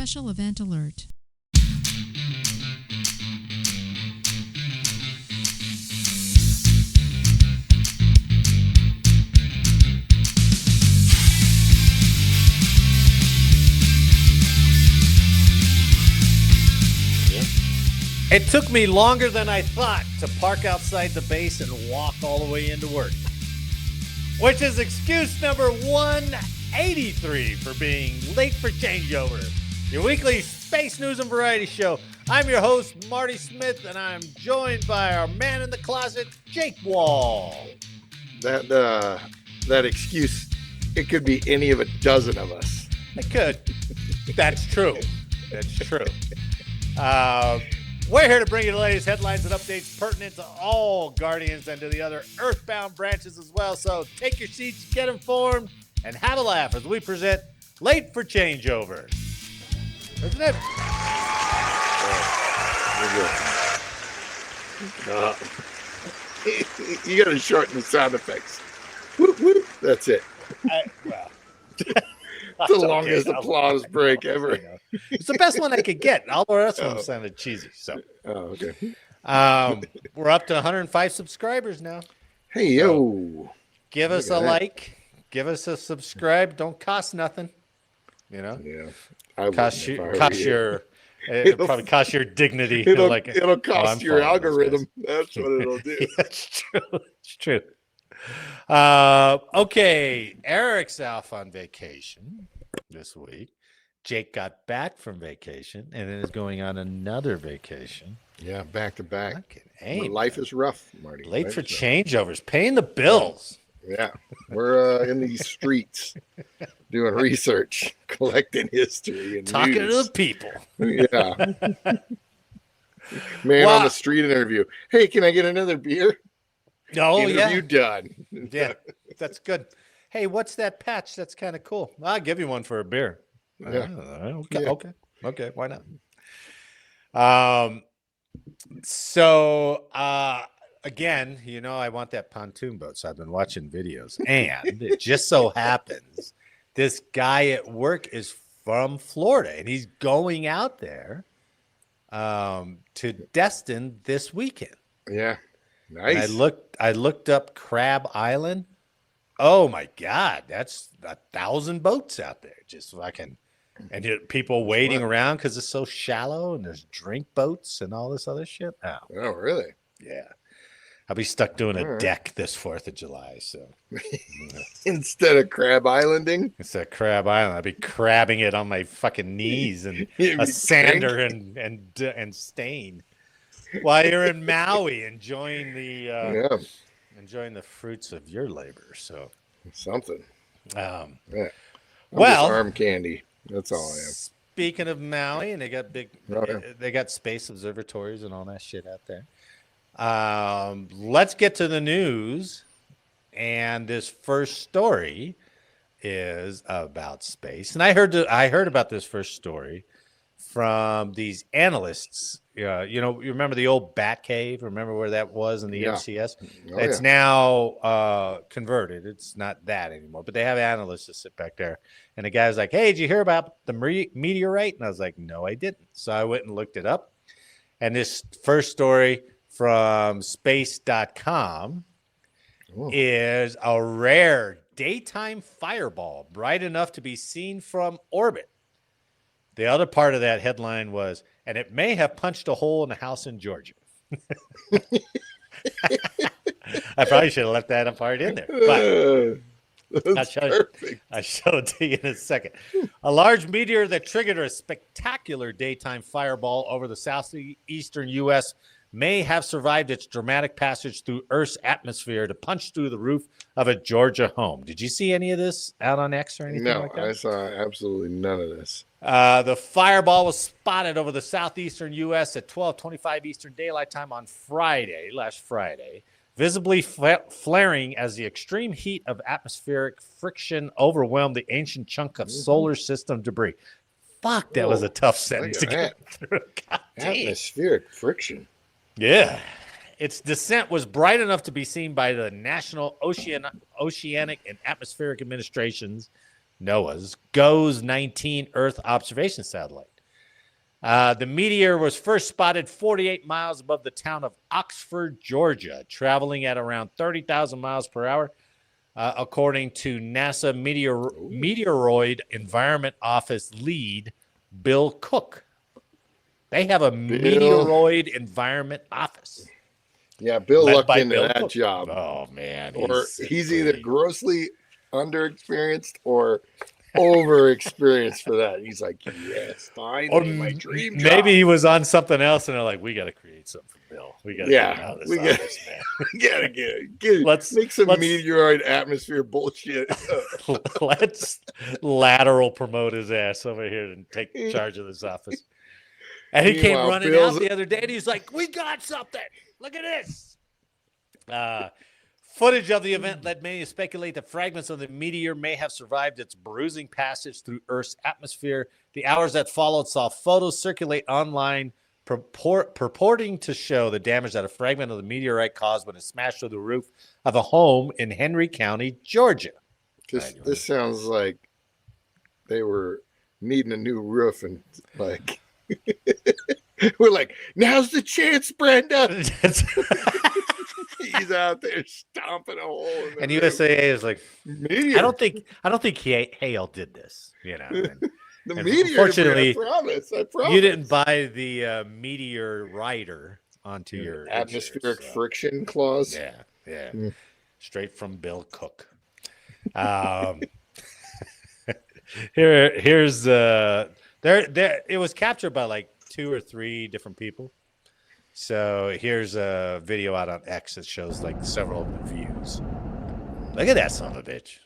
Special event alert. It took me longer than I thought to park outside the base and walk all the way into work, which is excuse number 183 for being late for changeover. Your weekly space news and variety show. I'm your host, Marty Smith, and I'm joined by our man in the closet, Jake Wall. That excuse, it could be any of a dozen of us. It could. That's true. That's true. We're here to bring you the latest headlines and updates pertinent to all Guardians and to the other Earthbound branches as well. So take your seats, get informed, and have a laugh as we present Late for Changeover. Isn't it? You got to shorten the sound effects. Whoop, whoop. That's it. The longest applause break ever. It's the best one I could get. All the rest of them sounded cheesy. So, okay. We're up to 105 subscribers now. Hey, yo. Give us a like. Give us a subscribe. Don't cost nothing. You know? Yeah. It'll probably cost your dignity. It'll cost your algorithm. That's what it'll do. Yeah, it's true. It's true. Okay. Eric's off on vacation this week. Jake got back from vacation and then is going on another vacation. Yeah, back to back. Hey, life is rough, Marty. Late for changeovers, paying the bills. Yeah, we're in these streets doing research, collecting history, and talking news. to the people. Yeah, man on the street interview. Hey, can I get another beer? Oh, interview done. Yeah, that's good. Hey, what's that patch? That's kind of cool. I'll give you one for a beer. Yeah. Okay. Why not? So again, I want that pontoon boat. So I've been watching videos, and it just so happens this guy at work is from Florida, and he's going out there to Destin this weekend. Yeah, nice. And I looked up Crab Island. Oh my God, that's 1,000 boats out there, just fucking. And people waiting around because it's so shallow, and there's drink boats and all this other shit. Oh, really? Yeah. I'll be stuck doing a deck this 4th of July. So instead of Crab Islanding, instead of Crab Island, I'll be crabbing it on my fucking knees and a sander and stain while you're in Maui enjoying the fruits of your labor. So something. Well, arm candy. That's all I am. Speaking of Maui, and they got they got space observatories and all that shit out there. Let's get to the news. And this first story is about space. And I heard about this first story from these analysts. You remember the old Bat Cave? Remember where that was in the MCS? It's now converted. It's not that anymore. But they have analysts that sit back there. And the guy's like, hey, did you hear about the meteorite? And I was like, no, I didn't. So I went and looked it up. And this first story from space.com is a rare daytime fireball bright enough to be seen from orbit. The other part of that headline was, and it may have punched a hole in a house in Georgia. I probably should have left that part in there. But I'll show it to you in a second. A large meteor that triggered a spectacular daytime fireball over the southeastern U.S. may have survived its dramatic passage through Earth's atmosphere to punch through the roof of a Georgia home. Did you see any of this out on X or anything like that? No, I saw absolutely none of this. The fireball was spotted over the southeastern U.S. at 12:25 Eastern Daylight Time on last Friday, visibly flaring as the extreme heat of atmospheric friction overwhelmed the ancient chunk of solar system debris. Fuck, that was a tough sentence to get through. Atmospheric friction. Yeah. Its descent was bright enough to be seen by the National Oceanic and Atmospheric Administration's, NOAA's, GOES 19 Earth observation satellite. The meteor was first spotted 48 miles above the town of Oxford, Georgia, traveling at around 30,000 miles per hour, according to NASA Meteoroid Environment Office lead Bill Cook. They have a Meteoroid Environment Office. Yeah, Bill lucked into Bill that Cook. job. Oh, man. Or he's either grossly underexperienced or over-experienced for that. He's like, yes, finally, my dream job. Maybe he was on something else, and they're like, we got to create something for Bill. We got to get him out of this office, man. We got to get it. Let's make some meteoroid atmosphere bullshit. Let's lateral promote his ass over here and take charge of this office. And he came running out the other day, and he's like, we got something. Look at this. Footage of the event led many to speculate that fragments of the meteor may have survived its bruising passage through Earth's atmosphere. The hours that followed saw photos circulate online purporting to show the damage that a fragment of the meteorite caused when it smashed through the roof of a home in Henry County, Georgia. This sounds like they were needing a new roof and like... We're like, now's the chance, Brenda. He's out there stomping a hole in the and roof. USAA is like, meteor. I don't think Hale did this, you know. The meteor. Unfortunately, I promise. You didn't buy the meteor rider onto your atmospheric friction clause. Yeah. Straight from Bill Cook. Here's there. It was captured by like 2 or 3 different people. So here's a video out on X that shows like several of the views. Look at that son of a bitch.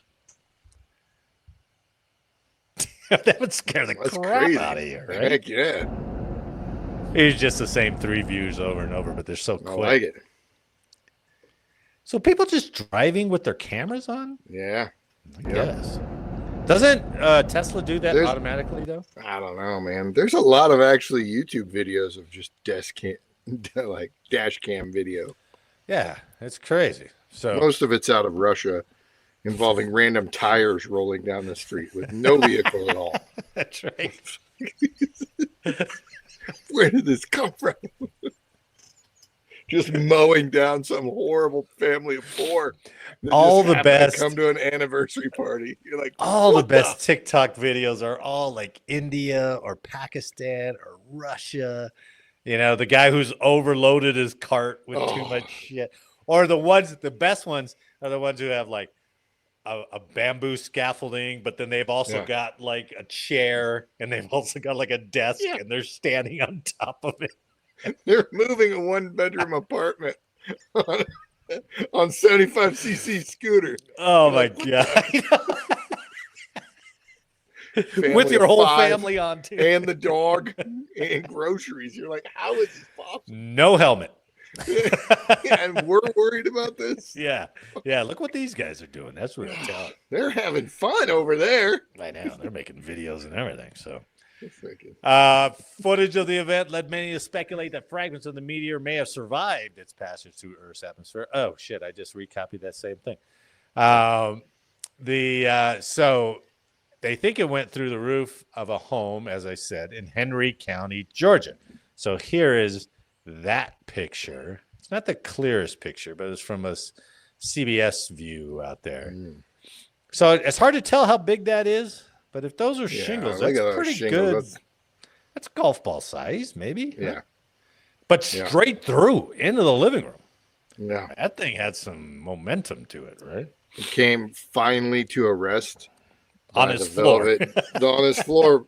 That would scare the crap out of you, right? Heck yeah. It's just the same 3 views over and over, but they're so quick. I like it. So people just driving with their cameras on? Yeah. I guess. Doesn't Tesla do that automatically, though? I don't know, man. There's a lot of actually YouTube videos of just dash cam video. Yeah, it's crazy. So most of it's out of Russia, involving random tires rolling down the street with no vehicle at all. That's right. Where did this come from? Just mowing down some horrible family of 4. All the best. Come to an anniversary party. You're like, all the best TikTok videos are all like India or Pakistan or Russia. You know, the guy who's overloaded his cart with too much shit. Or the best ones are the ones who have like a bamboo scaffolding, but then they've also got like a chair and they've also got like a desk and they're standing on top of it. They're moving a 1-bedroom apartment on 75cc scooter. Oh my God. With your whole family on too. And the dog and groceries. You're like, how is this possible? No helmet. And we're worried about this? Yeah. Look what these guys are doing. That's what I'm telling you. They're having fun over there. I know. They're making videos and everything. So footage of the event led many to speculate that fragments of the meteor may have survived its passage through Earth's atmosphere. Oh shit! I just recopied that same thing. So they think it went through the roof of a home, as I said, in Henry County, Georgia. So here is that picture. It's not the clearest picture, but it's from a CBS view out there. So it's hard to tell how big that is. But if those are shingles, that's pretty good. That's golf ball size, maybe. Yeah. But straight through into the living room. Yeah. That thing had some momentum to it, right? It came finally to a rest on his floor. On his floor,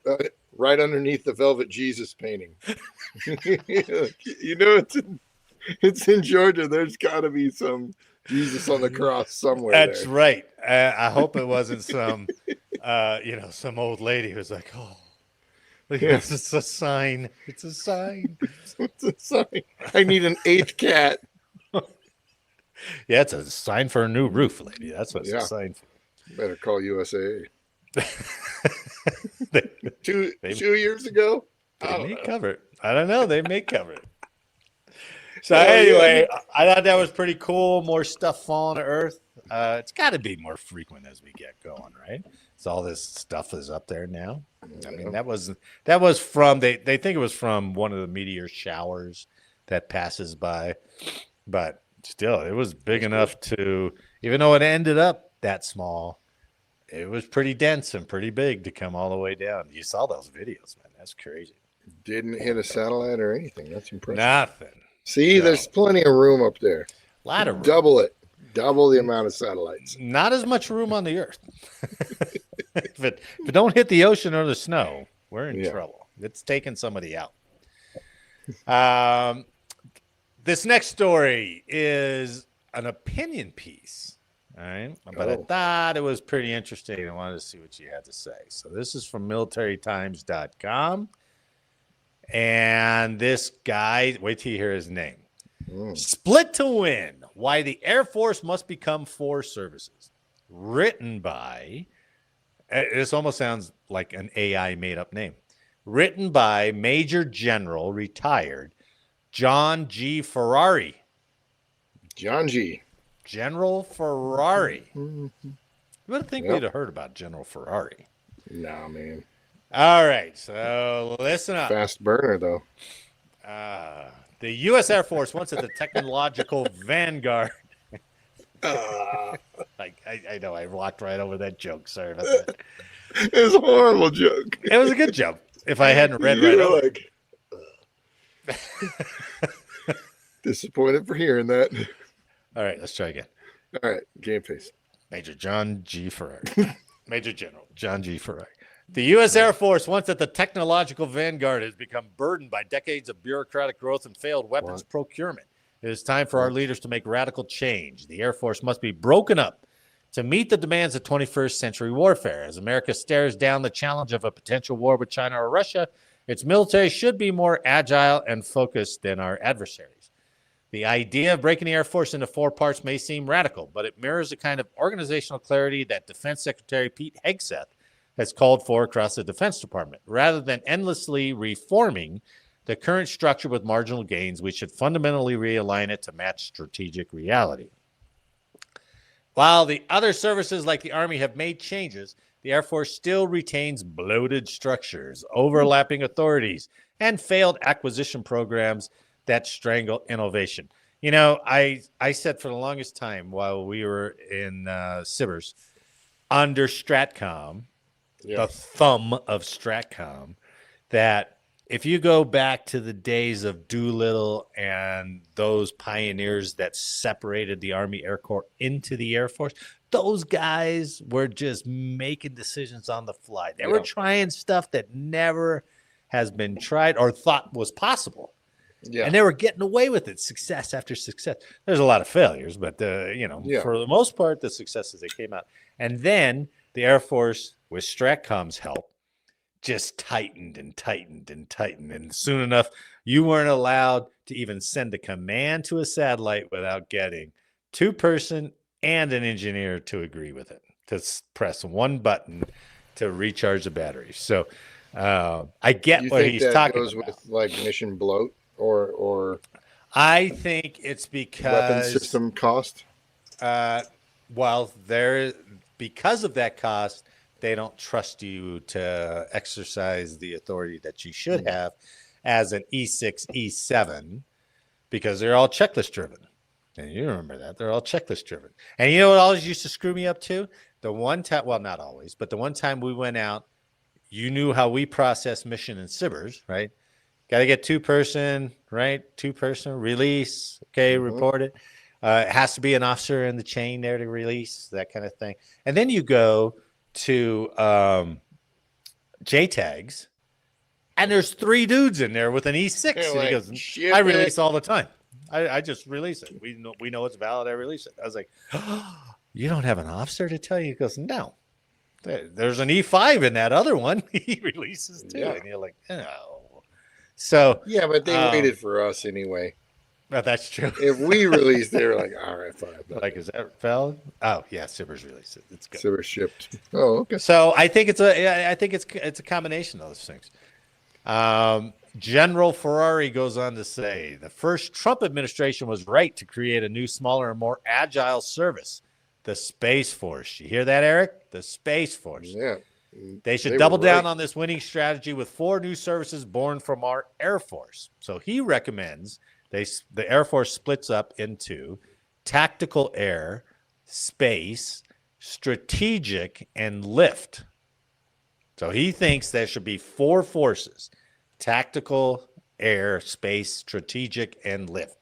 right underneath the Velvet Jesus painting. You know, it's in Georgia. There's got to be some Jesus on the cross somewhere. That's right. I hope it wasn't some, some old lady who's like, oh, look at this. It's a sign. It's a sign. It's a sign. I need an 8th cat. Yeah, it's a sign for a new roof, lady. That's what it's a sign for. Better call USAA. 2 years ago? They may cover it. I don't know. They may cover it. So anyway, I thought that was pretty cool. More stuff falling to Earth. It's got to be more frequent as we get going, right? So all this stuff is up there now. I mean, that was from they think it was from one of the meteor showers that passes by, but still, it was big enough to, even though it ended up that small, it was pretty dense and pretty big to come all the way down. You saw those videos, man. That's crazy. Didn't hit a satellite or anything. That's impressive. Nothing. See, there's plenty of room up there. A lot of room. Double it. Double the amount of satellites. Not as much room on the Earth. if it don't hit the ocean or the snow, we're in trouble. It's taking somebody out. This next story is an opinion piece. All right. But I thought it was pretty interesting. I wanted to see what you had to say. So this is from militarytimes.com. And this guy, wait till you hear his name. Split to Win, Why the Air Force Must Become 4 Services. Written by, this almost sounds like an AI made-up name. Written by Major General, retired, John G. Ferrari. John G. General Ferrari. You would think we'd have heard about General Ferrari. Nah, man. All right, so listen up. Fast burner, though. The U.S. Air Force once at the technological vanguard. I know I walked right over that joke. Sorry about that. It was a horrible joke. It was a good joke. If I hadn't read right over. Disappointed for hearing that. All right, let's try again. All right, game face. Major John G. Ferrari. Major General John G. Ferrari. The U.S. Air Force, once at the technological vanguard, has become burdened by decades of bureaucratic growth and failed weapons procurement. It is time for our leaders to make radical change. The Air Force must be broken up to meet the demands of 21st century warfare. As America stares down the challenge of a potential war with China or Russia, its military should be more agile and focused than our adversaries. The idea of breaking the Air Force into 4 parts may seem radical, but it mirrors the kind of organizational clarity that Defense Secretary Pete Hegseth has called for across the Defense Department. Rather than endlessly reforming the current structure with marginal gains, we should fundamentally realign it to match strategic reality. While the other services like the Army have made changes, the Air Force still retains bloated structures, overlapping authorities, and failed acquisition programs that strangle innovation. You know, I said for the longest time while we were in Sivers, under Stratcom, the thumb of Stratcom, that if you go back to the days of Doolittle and those pioneers that separated the Army Air Corps into the Air Force, those guys were just making decisions on the fly. They were trying stuff that never has been tried or thought was possible. Yeah. And they were getting away with it, success after success. There's a lot of failures, but for the most part, the successes that came out. And then the Air Force, with Stratcom's help, just tightened and tightened and tightened. And soon enough, you weren't allowed to even send a command to a satellite without getting 2-person and an engineer to agree with it, to press one button to recharge the battery. So I get what he's talking about. With like mission bloat or I think it's because weapon system cost. Because of that cost, they don't trust you to exercise the authority that you should have as an E6, E7, because they're all checklist driven. And you remember that. They're all checklist driven. And you know what always used to screw me up too? The one time, well, not always, but the one time we went out, you knew how we process mission in Sivers, right? Got to get 2-person, right? 2-person, release, okay, report it. It has to be an officer in the chain there to release, that kind of thing. And then you go to JTAGs, and there's 3 dudes in there with an E6. And he goes, I release all the time. I just release it. We know it's valid. I release it. I was like, oh, you don't have an officer to tell you? He goes, no. There's an E5 in that other one. He releases too. Yeah. And you're like, oh. So yeah, but they waited for us anyway. Well, that's true. If we released, they were like, all right, fine. Like, is that valid? Oh, yeah, Sivers released it. It's good. Sivers shipped. Oh, okay. So I think it's a combination of those things. General Ferrari goes on to say, the first Trump administration was right to create a new, smaller, and more agile service, the Space Force. You hear that, Eric? The Space Force. Yeah. They should They were double down right. on this winning strategy with 4 new services born from our Air Force. So he recommends the Air Force splits up into tactical air, space, strategic, and lift. So he thinks there should be 4 forces: tactical, air, space, strategic, and lift.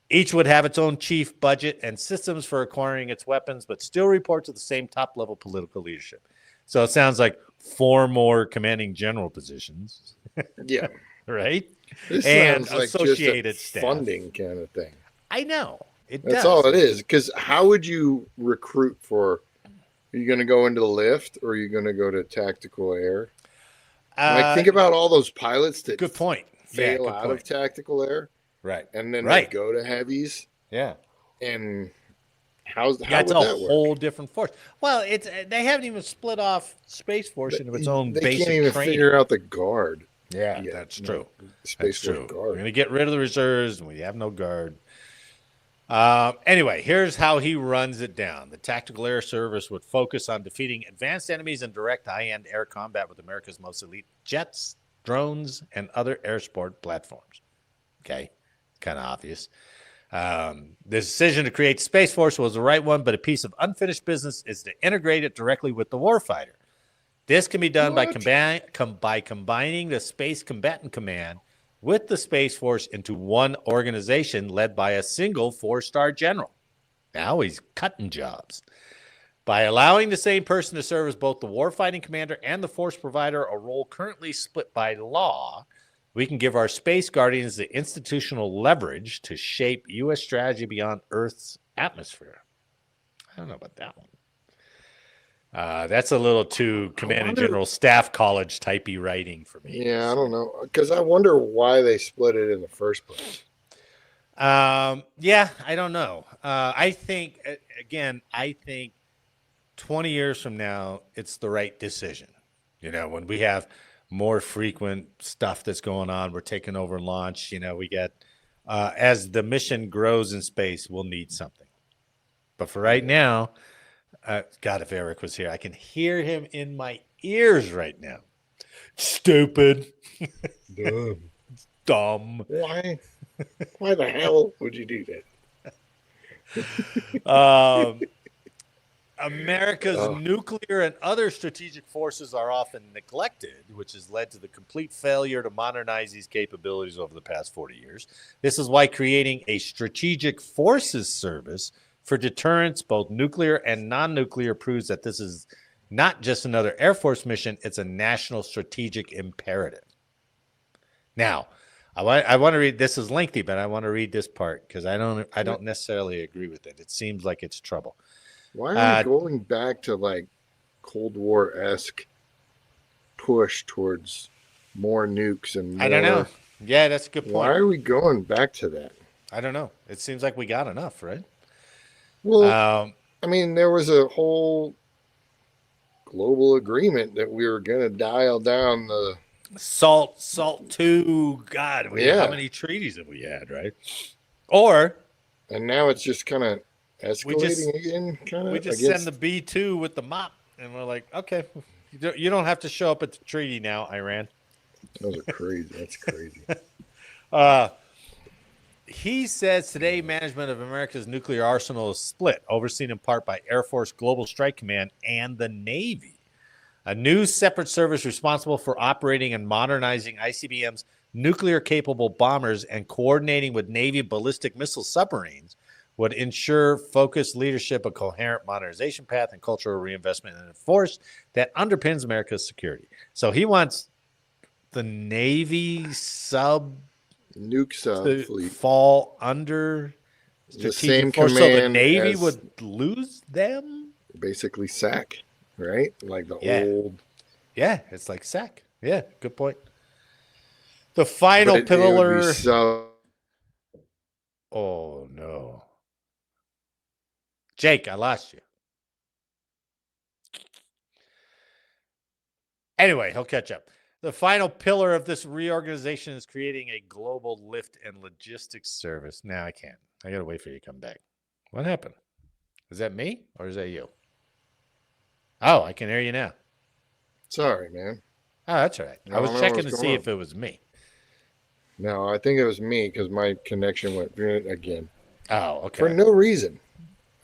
Each would have its own chief, budget, and systems for acquiring its weapons, but still report to the same top-level political leadership. So it sounds like 4 more commanding general positions, Yeah. right? This And sounds like just a associated staff. funding kind of thing. I know. That's all it is. Because how would you recruit for? Are you going to go into the lift, or are you going to go to tactical air? Like, think about all those pilots that good point. fail out of tactical air, right? And then they go to heavies. Yeah. And how would that's that a work? whole different force. Well, they haven't even split off Space Force into its own They basic can't even training. figure out the guard. Yeah, yet. that's true. Space Force Force guard. We're going to get rid of the reserves, and we have no guard. Anyway, here's how he runs it down. The Tactical Air Service would focus on defeating advanced enemies in direct high-end air combat with America's most elite jets, drones, and other air support platforms. Okay, kind of obvious. The decision to create Space Force was the right one, but a piece of unfinished business is to integrate it directly with the warfighter. This can be done by combining the Space Combatant Command with the Space Force into one organization led by a single 4-star general. Now he's cutting jobs. By allowing the same person to serve as both the warfighting commander and the force provider, a role currently split by law, we can give our space guardians the institutional leverage to shape U.S. strategy beyond Earth's atmosphere. I don't know about that one. That's a little too Command and General Staff College typey writing for me. Yeah, I don't know. Because I wonder why they split it in the first place. Yeah, I don't know. I think 20 years from now, it's the right decision. You know, when we have more frequent stuff that's going on, we're taking over launch. You know, we get, as the mission grows in space, we'll need something. But for right now, God, if Eric was here, I can hear him in my ears right now. Stupid. Dumb. Why? Why the hell would you do that? America's nuclear and other strategic forces are often neglected, which has led to the complete failure to modernize these capabilities over the past 40 years. This is why creating a strategic forces service for deterrence, both nuclear and non-nuclear, proves that this is not just another Air Force mission, it's a national strategic imperative. Now, I want to read, this is lengthy, but I want to read this part because I don't necessarily agree with it. It seems like it's trouble. Why are we going back to like Cold War-esque push towards more nukes and more? I don't know. Yeah, that's a good point. Why are we going back to that? I don't know. It seems like we got enough, right? Well, I mean, there was a whole global agreement that we were going to dial down the SALT II. God, how many treaties have we had, right? And now it's just kind of escalating again. We just send the B-2 with the mop, and we're like, okay, you don't have to show up at the treaty now, Iran. Those are crazy. That's crazy. He says today management of America's nuclear arsenal is split, overseen in part by Air Force Global Strike Command and the Navy. A new separate service responsible for operating and modernizing ICBM's nuclear-capable bombers and coordinating with Navy ballistic missile submarines would ensure focused leadership, a coherent modernization path, and cultural reinvestment in a force that underpins America's security. So he wants the Navy nuke sub fleet fall under the same force, command, so the Navy would lose them. Basically, SAC, right? Like the old. Yeah, it's like SAC. Yeah, good point. The final pillar. Oh no, Jake, I lost you. Anyway, he'll catch up. The final pillar of this reorganization is creating a global lift and logistics service. Now I can't. I got to wait for you to come back. What happened? Is that me or is that you? Oh, I can hear you now. Sorry, man. Oh, that's all right. I I was don't know checking what's to going see on. if it was me. No, I think it was me because my connection went again Oh, for okay. no reason.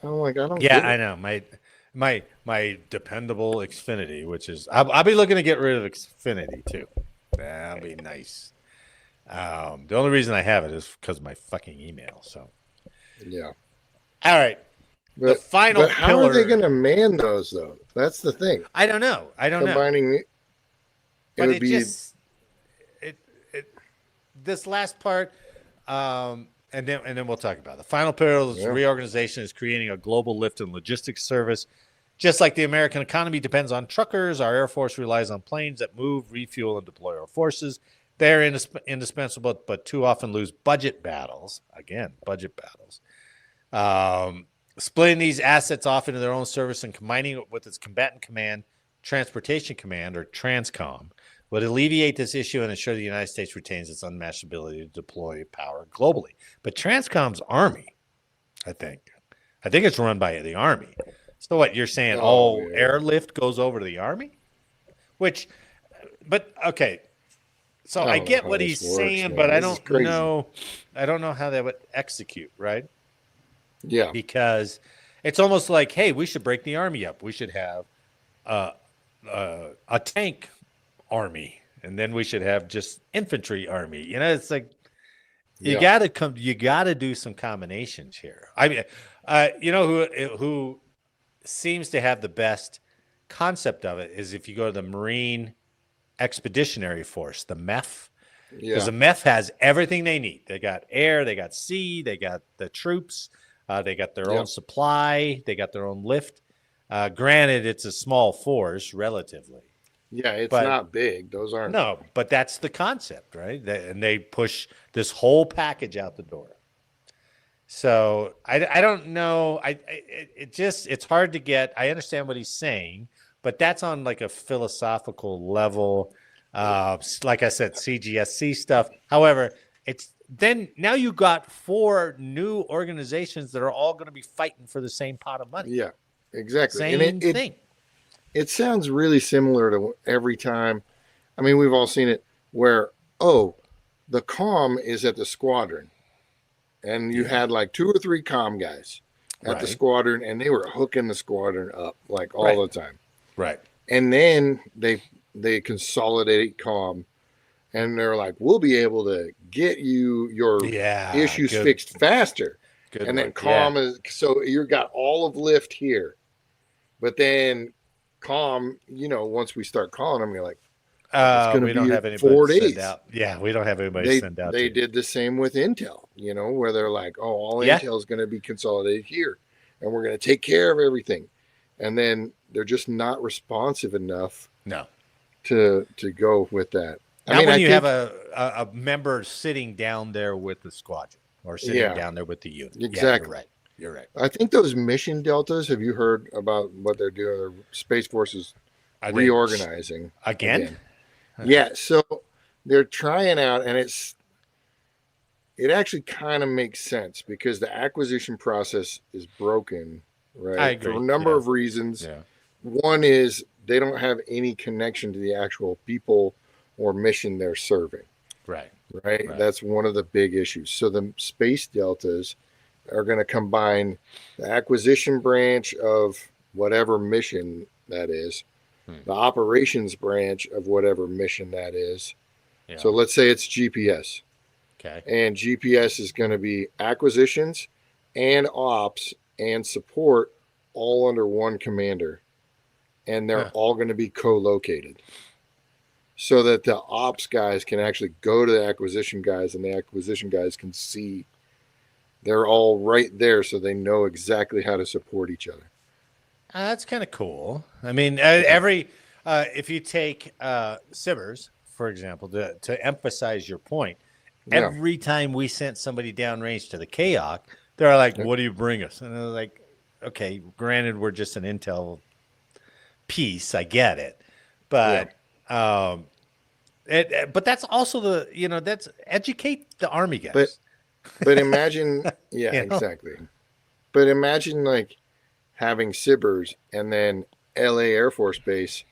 I'm like, I don't Yeah, get I it. know. My dependable Xfinity, which is I'll be looking to get rid of Xfinity too. That'll be nice. The only reason I have it is because of my fucking email. So, Yeah. all right, the final But how are they pillar. going to man those though? That's the thing. I don't know. I don't know. Combining it But would it be just it this last part, and then we'll talk about it. The final pillar is yeah, reorganization is creating a global lift and logistics service. Just like the American economy depends on truckers, our Air Force relies on planes that move, refuel, and deploy our forces. They're indispensable, but too often lose budget battles. Again, budget battles. Splitting these assets off into their own service and combining it with its combatant command, transportation command, or TRANSCOM, would alleviate this issue and ensure the United States retains its unmatched ability to deploy power globally. But TRANSCOM's Army, I think. I think it's run by the Army. So what you're saying? oh Oh, yeah, airlift goes over to the Army, which, but okay. So I I don't know get how what this he's works, saying, but man. I This is don't crazy. know. I don't know how that would execute, right? Yeah, Because it's almost like, hey, we should break the Army up. We should have uh, a tank army, and then we should have just infantry army. It's like you yeah, got to come. You got to do some combinations here. I mean, who seems to have the best concept of it is if you go to the Marine Expeditionary Force, the MEF, because yeah, the MEF has everything they need. They got air, they got sea, they got the troops, they got their own yep, supply, they got their own lift. Granted, it's a small force relatively, yeah. It's but not big. Those aren't. no, but that's the concept, right? And they push this whole package out the door. So I don't know. It's hard to get. I understand what he's saying, but that's on like a philosophical level. Like I said, CGSC stuff. However, it's then now you got four new organizations that are all going to be fighting for the same pot of money. Yeah, exactly. And Same thing. it sounds really similar to every time. I mean, we've all seen it where the comm is at the squadron, and you Yeah. had like two or three comm guys at the Right. squadron, and they were hooking the squadron up like all Right. the time. Right. And then they consolidate comm, and they're like, we'll be able to get you your Yeah. issues Good. fixed faster. Good And then word. Yeah. comm is so you got all of lift here, but then comm, once we start calling them, you're like, it's going to We don't be have anybody to 4 send days. out. Yeah, we don't have anybody to they send out they to. did the same with Intel, where they're like, oh, all Yeah. Intel is going to be consolidated here, and we're going to take care of everything, and then they're just not responsive enough No. to go with that. I Not mean, when I you have think, a member sitting down there with the squadron or sitting yeah, down there with the unit. Yeah, you're exactly. right. You're right. I think those mission deltas. Have you heard about what they're doing? Their Space Force is Are they reorganizing again? again. Yeah, so they're trying out, and it actually kind of makes sense because the acquisition process is broken, I right? For a agree. number Yeah. of reasons. Yeah. One is they don't have any connection to the actual people or mission they're serving, Right. right? Right. That's one of the big issues. So the space deltas are going to combine the acquisition branch of whatever mission that is, the operations branch of whatever mission that is. Yeah. So let's say it's GPS. Okay. And GPS is going to be acquisitions and ops and support all under one commander. And they're Huh. all going to be co located so that the ops guys can actually go to the acquisition guys and the acquisition guys can see they're all right there so they know exactly how to support each other. That's kind of cool. I mean, Yeah. if you take Sivers, for example, to emphasize your point, Yeah. every time we sent somebody downrange to the KAOC, they're like, what do you bring us? And they're like, okay, granted, we're just an intel piece. I get it. Yeah. But but that's also that's educate the Army guys. But imagine, yeah, You know? exactly. But imagine like having Sibers and then LA Air Force Base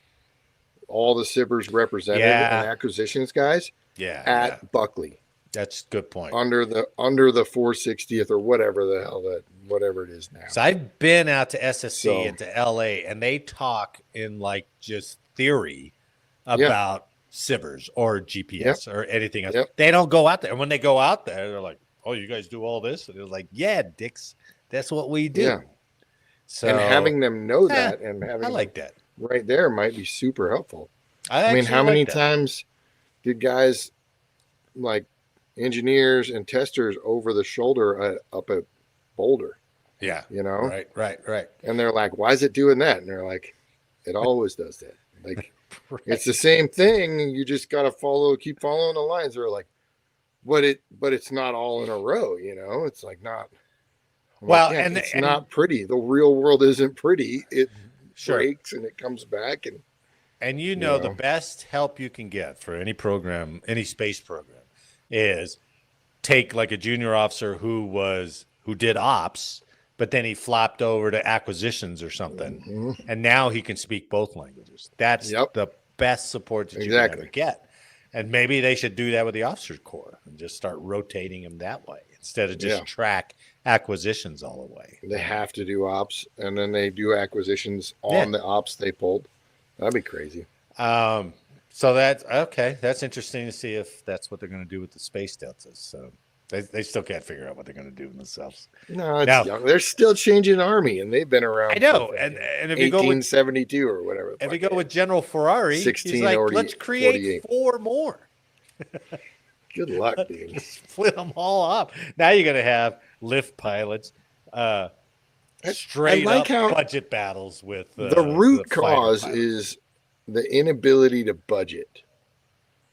all the Sibbers represented and acquisitions guys at Buckley. That's a good point. Under the 460th or whatever the hell whatever it is now. So I've been out to SSC and to LA, and they talk in like just theory about Sibbers or GPS or anything else. They don't go out there. And when they go out there, they're like, "Oh, you guys do all this?" And they're like, "Yeah, dicks, that's what we do." Yeah. So, and having them know that and having I like that right there might be super helpful. I mean, how many times did guys like engineers and testers over the shoulder up at Boulder? Yeah. You know? Right. And they're like, why is it doing that? And they're like, it always does that. Like, it's the same thing. You just got to keep following the lines. They're like, but it's not all in a row, you know? It's like not. Well, like, it's not pretty. The real world isn't pretty. It breaks and it comes back. And you know, the best help you can get for any program, any space program, is take like a junior officer who did ops, but then he flopped over to acquisitions or something, and now he can speak both languages. That's the best support that you can ever get. And maybe they should do that with the officers corps and just start rotating them that way instead of just track acquisitions all the way. They have to do ops, and then they do acquisitions on the ops they pulled. That'd be crazy. So that's okay. That's interesting to see if that's what they're going to do with the space deltas. So they still can't figure out what they're going to do themselves. No, it's young. They're still changing army, and they've been around. I know. And if you go with 1872 or whatever. If you go with General Ferrari, he's like, let's create 4 more. Good luck, dude. Split them all up. Now you're going to have lift pilots, straight up budget battles with the root cause is the inability to budget.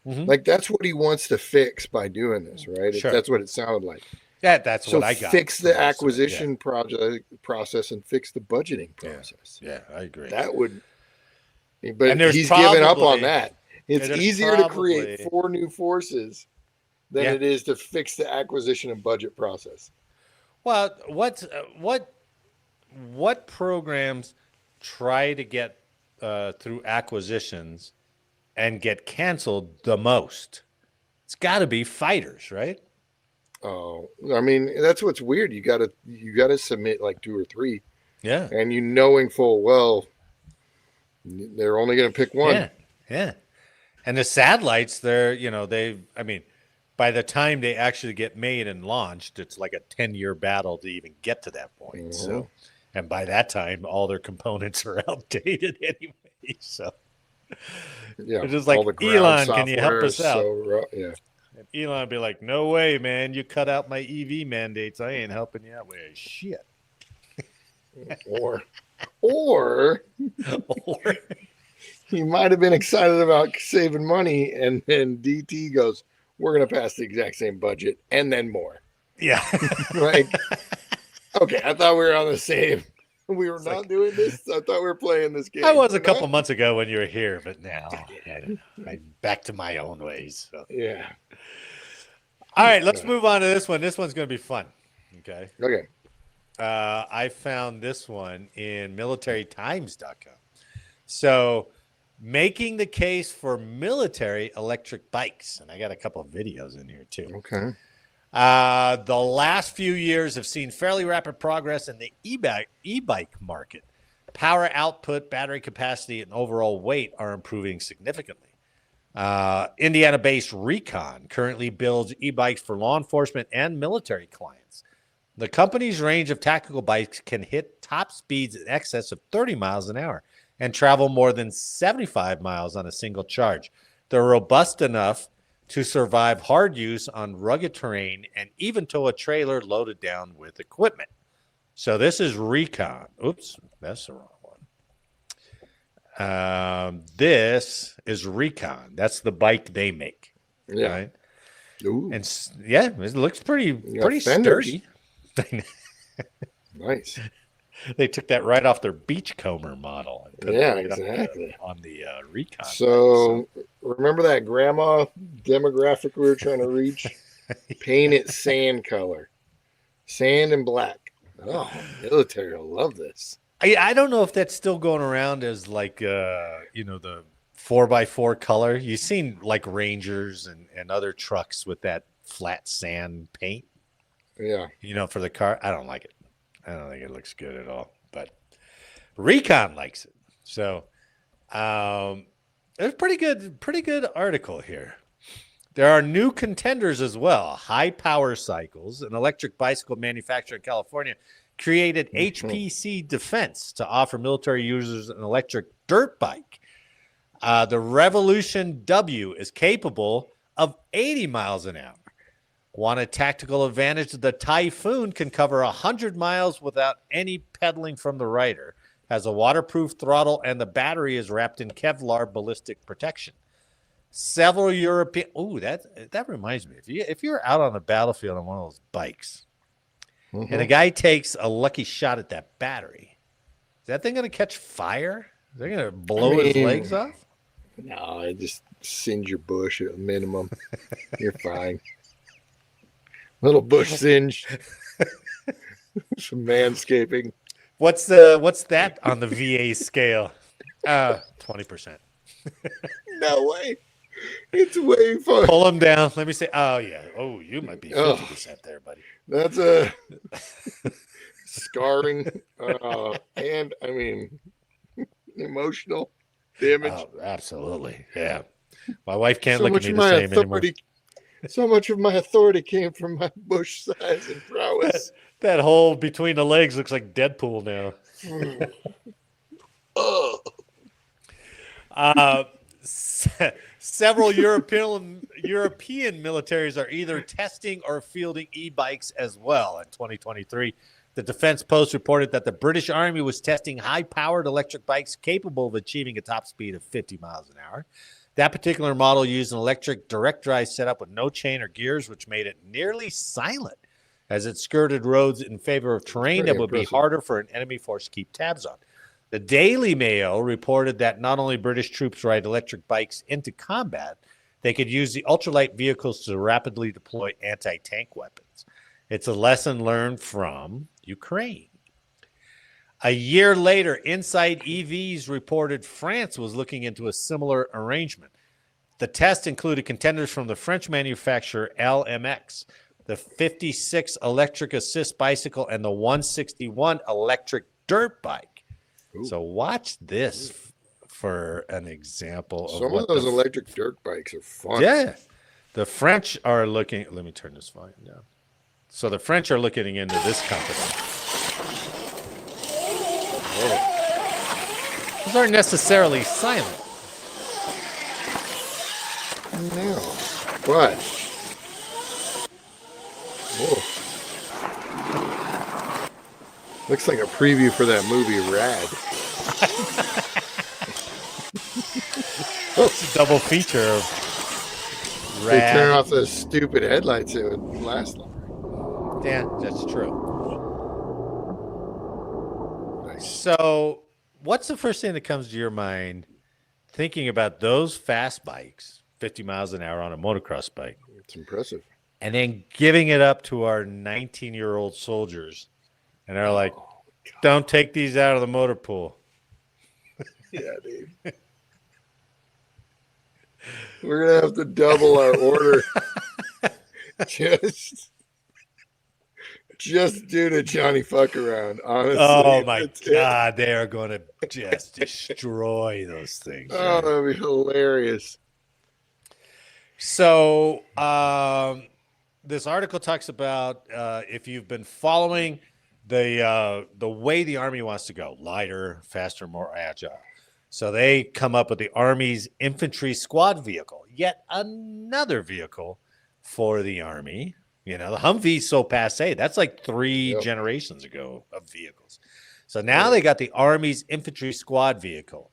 Like that's what he wants to fix by doing this, right? Sure. That's what it sounded like. Yeah, that's what I got. Fix the acquisition process and fix the budgeting process. Yeah, I agree. That would, but he's given up on that. It's easier to create 4 new forces than it is to fix the acquisition and budget process. Well, what programs try to get through acquisitions and get canceled the most? It's got to be fighters, right? Oh, I mean, that's what's weird. You gotta submit like 2 or 3. Yeah. And you knowing full well they're only going to pick one. Yeah. And the satellites, by the time they actually get made and launched, it's like a 10-year battle to even get to that point. So, and by that time, all their components are outdated anyway. So, it's just like, Elon, can you help us out? And Elon would be like, no way, man. You cut out my EV mandates. I ain't helping you out with shit. Or he might have been excited about saving money, and then DT goes, we're going to pass the exact same budget and then more. Yeah. Like, okay, I thought we were on the same. We were not doing this. I thought we were playing this game. I was a couple months ago when you were here, but now I'm back to my own ways. So. Yeah. All right, let's move on to this one. This one's going to be fun. Okay. I found this one in militarytimes.com. So, making the case for military electric bikes. And I got a couple of videos in here, too. Okay. The last few years have seen fairly rapid progress in the e-bike market. Power output, battery capacity, and overall weight are improving significantly. Indiana-based Recon currently builds e-bikes for law enforcement and military clients. The company's range of tactical bikes can hit top speeds in excess of 30 miles an hour and travel more than 75 miles on a single charge. They're robust enough to survive hard use on rugged terrain and even tow a trailer loaded down with equipment. So this is Recon. Oops, that's the wrong one. This is Recon. That's the bike they make. Yeah. Right? Ooh. And it looks pretty sturdy. Nice. They took that right off their Beachcomber model. And put it exactly. On the Recon. So remember that grandma demographic we were trying to reach? Paint it sand color. Sand and black. Oh, military will love this. I don't know if that's still going around as like, the 4x4 color. You've seen like Rangers and other trucks with that flat sand paint, Yeah. for the car. I don't like it. I don't think it looks good at all. But Recon likes it. So there's pretty good article here. There are new contenders as well. High Power Cycles, an electric bicycle manufacturer in California, created HPC Defense to offer military users an electric dirt bike. The Revolution W is capable of 80 miles an hour. Want a tactical advantage? The Typhoon can cover 100 miles without any pedaling from the rider. Has a waterproof throttle, and the battery is wrapped in Kevlar ballistic protection. Several European. Oh, that reminds me. If you're out on the battlefield on one of those bikes, and a guy takes a lucky shot at that battery, is that thing going to catch fire? Is they going to blow his legs off? No, it just singe your bush at a minimum. You're fine. Little bush singe. Some manscaping. What's that on the VA scale? 20%. No way. It's way far. Pull them down. Let me say. Oh yeah. Oh, you might be 50% there, buddy. That's a scarring, and I mean, emotional damage. Oh, absolutely. Yeah. My wife can't look at me the same anymore. So much of my authority came from my bush size and prowess. That hole between the legs looks like Deadpool now. Several European militaries are either testing or fielding e-bikes as well. In 2023, the Defense Post reported that the British Army was testing high-powered electric bikes capable of achieving a top speed of 50 miles an hour. That particular model used an electric direct drive setup with no chain or gears, which made it nearly silent as it skirted roads in favor of terrain that would be harder for an enemy force to keep tabs on. The Daily Mail reported that not only British troops ride electric bikes into combat, they could use the ultralight vehicles to rapidly deploy anti-tank weapons. It's a lesson learned from Ukraine. A year later, Inside EVs reported France was looking into a similar arrangement. The test included contenders from the French manufacturer LMX, the 56 electric assist bicycle, and the 161 electric dirt bike. Ooh. So watch this for an example of some of those electric dirt bikes are fun. Yeah. The French are looking. Let me turn this volume down. So the French are looking into this company. Whoa. Those aren't necessarily silent. No. What? Whoa. Looks like a preview for that movie Rad. It's a double feature of Rad. They turn off those stupid headlights, it would last longer. Yeah, that's true. Nice. So, what's the first thing that comes to your mind thinking about those fast bikes, 50 miles an hour on a motocross bike? It's impressive. And then giving it up to our 19-year-old soldiers. And they're like, don't take these out of the motor pool. Yeah, dude. We're going to have to double our order. Just due to Johnny fuck around, honestly. Oh, my God. They are going to just destroy those things. Oh, that'd be hilarious. So, this article talks about if you've been following the way the Army wants to go, lighter, faster, more agile. So they come up with the Army's infantry squad vehicle, yet another vehicle for the Army. You know, the Humvee's so passe. That's like three generations ago of vehicles. So now they got the Army's infantry squad vehicle,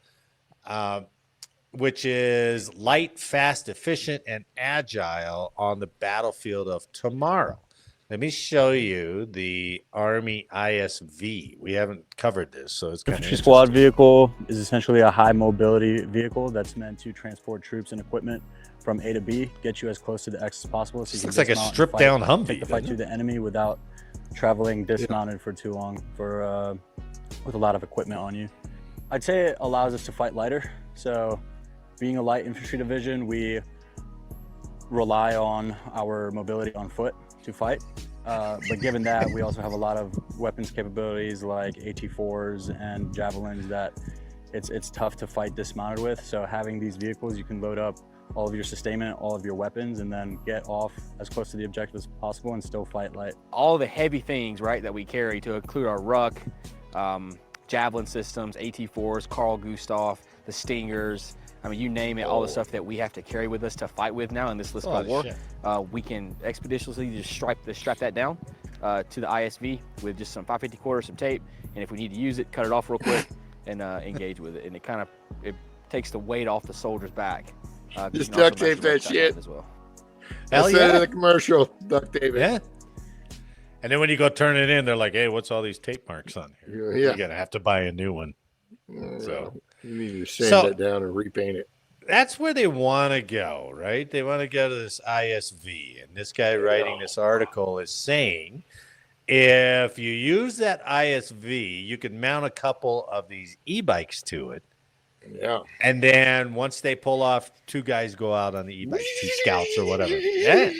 which is light, fast, efficient, and agile on the battlefield of tomorrow. Let me show you the Army ISV. We haven't covered this, so it's kind of infantry squad vehicle is essentially a high mobility vehicle that's meant to transport troops and equipment from A to B, get you as close to the X as possible. So this looks like a stripped down Humvee. Take the fight to the enemy without traveling dismounted for too long with a lot of equipment on you. I'd say it allows us to fight lighter. So Being a light infantry division, we rely on our mobility on foot to fight. But given that, we also have a lot of weapons capabilities like AT-4s and javelins that it's tough to fight dismounted with. So having these vehicles, you can load up all of your sustainment, all of your weapons, and then get off as close to the objective as possible and still fight light. All the heavy things, right, that we carry, to include our ruck, javelin systems, AT-4s, Carl Gustav, the Stingers, I mean, you name it, all the stuff that we have to carry with us to fight with now in this Lisco war. We can expeditiously just strap that down to the ISV with just some 550 quarters, some tape, and if we need to use it, cut it off real quick and engage with it. And it takes the weight off the soldier's back. Just duct tape that shit. As well. Hell Instead yeah. of the commercial, duct tape it. Yeah. And then when you go turn it in, they're like, "Hey, what's all these tape marks on here? Yeah. You're gonna have to buy a new one." So you need to sand it down and repaint it. That's where they want to go, right? They want to go to this ISV, and this guy writing this article is saying, if you use that ISV, you can mount a couple of these e-bikes to it. Yeah. And then once they pull off, two guys go out on the e-bikes, two scouts or whatever. Yeah.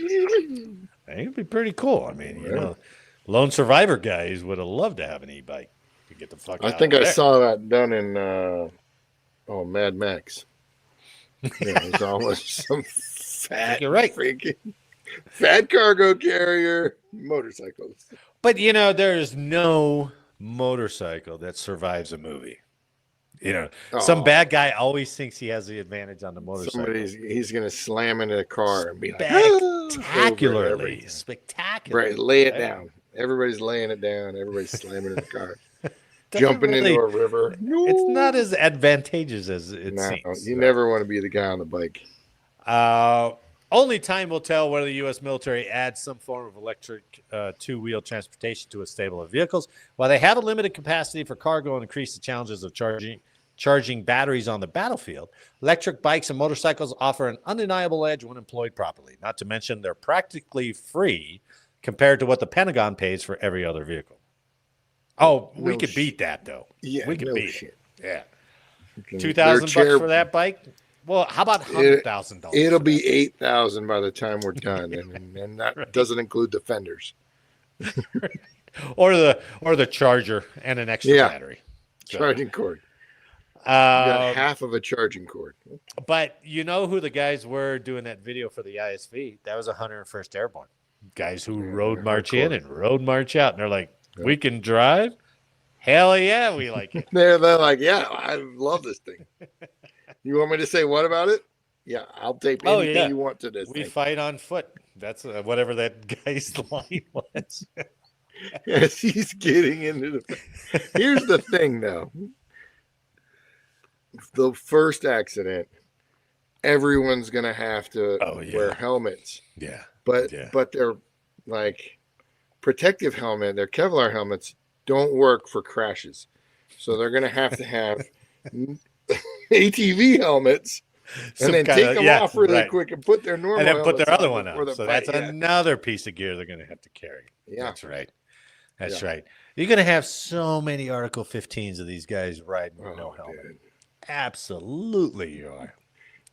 It'd be pretty cool. I mean, you know, lone survivor guys would have loved to have an e-bike to get the fuck out. I think I saw that done in Mad Max. Yeah, it was almost some fat, you're right, freaking fat cargo carrier motorcycles. But you know, there's no motorcycle that survives a movie. You know, some bad guy always thinks he has the advantage on the motorcycle. He's gonna slam into a car and be like, spectacularly. Right, lay it down. Everybody's laying it down. Everybody's slamming in the car. Jumping into a river. No. It's not as advantageous as it seems. You never want to be the guy on the bike. Only time will tell whether the U.S. military adds some form of electric two-wheel transportation to a stable of vehicles. While they have a limited capacity for cargo and increase the challenges of charging batteries on the battlefield, electric bikes and motorcycles offer an undeniable edge when employed properly. Not to mention they're practically free compared to what the Pentagon pays for every other vehicle. Oh, we could beat that, though. Yeah, we could beat it. Yeah. $2,000 for that bike? Well, how about $100,000? It'll be $8,000 by the time we're done, and that doesn't include the fenders, or the charger and an extra battery, charging cord. You got half of a charging cord. But you know who the guys were doing that video for the ISV? That was 101st Airborne guys who road march in and road march out, and they're like, "We can drive? Hell yeah, we like it." They're like, "Yeah, I love this thing." You want me to say what about it? Yeah, I'll tape anything you want to this. We fight on foot. That's whatever that guy's line was. Yes, he's getting into the. Here's the thing, though. The first accident, everyone's gonna have to wear helmets. Yeah, but they're like protective helmet. Their Kevlar helmets don't work for crashes, so they're gonna have to have ATV helmets, and then take them off really quick and put their normal and then put their other on one on. So that's another piece of gear they're going to have to carry. Yeah, that's right. That's right. You're going to have so many Article 15s of these guys riding with no helmet. Dude. Absolutely, you are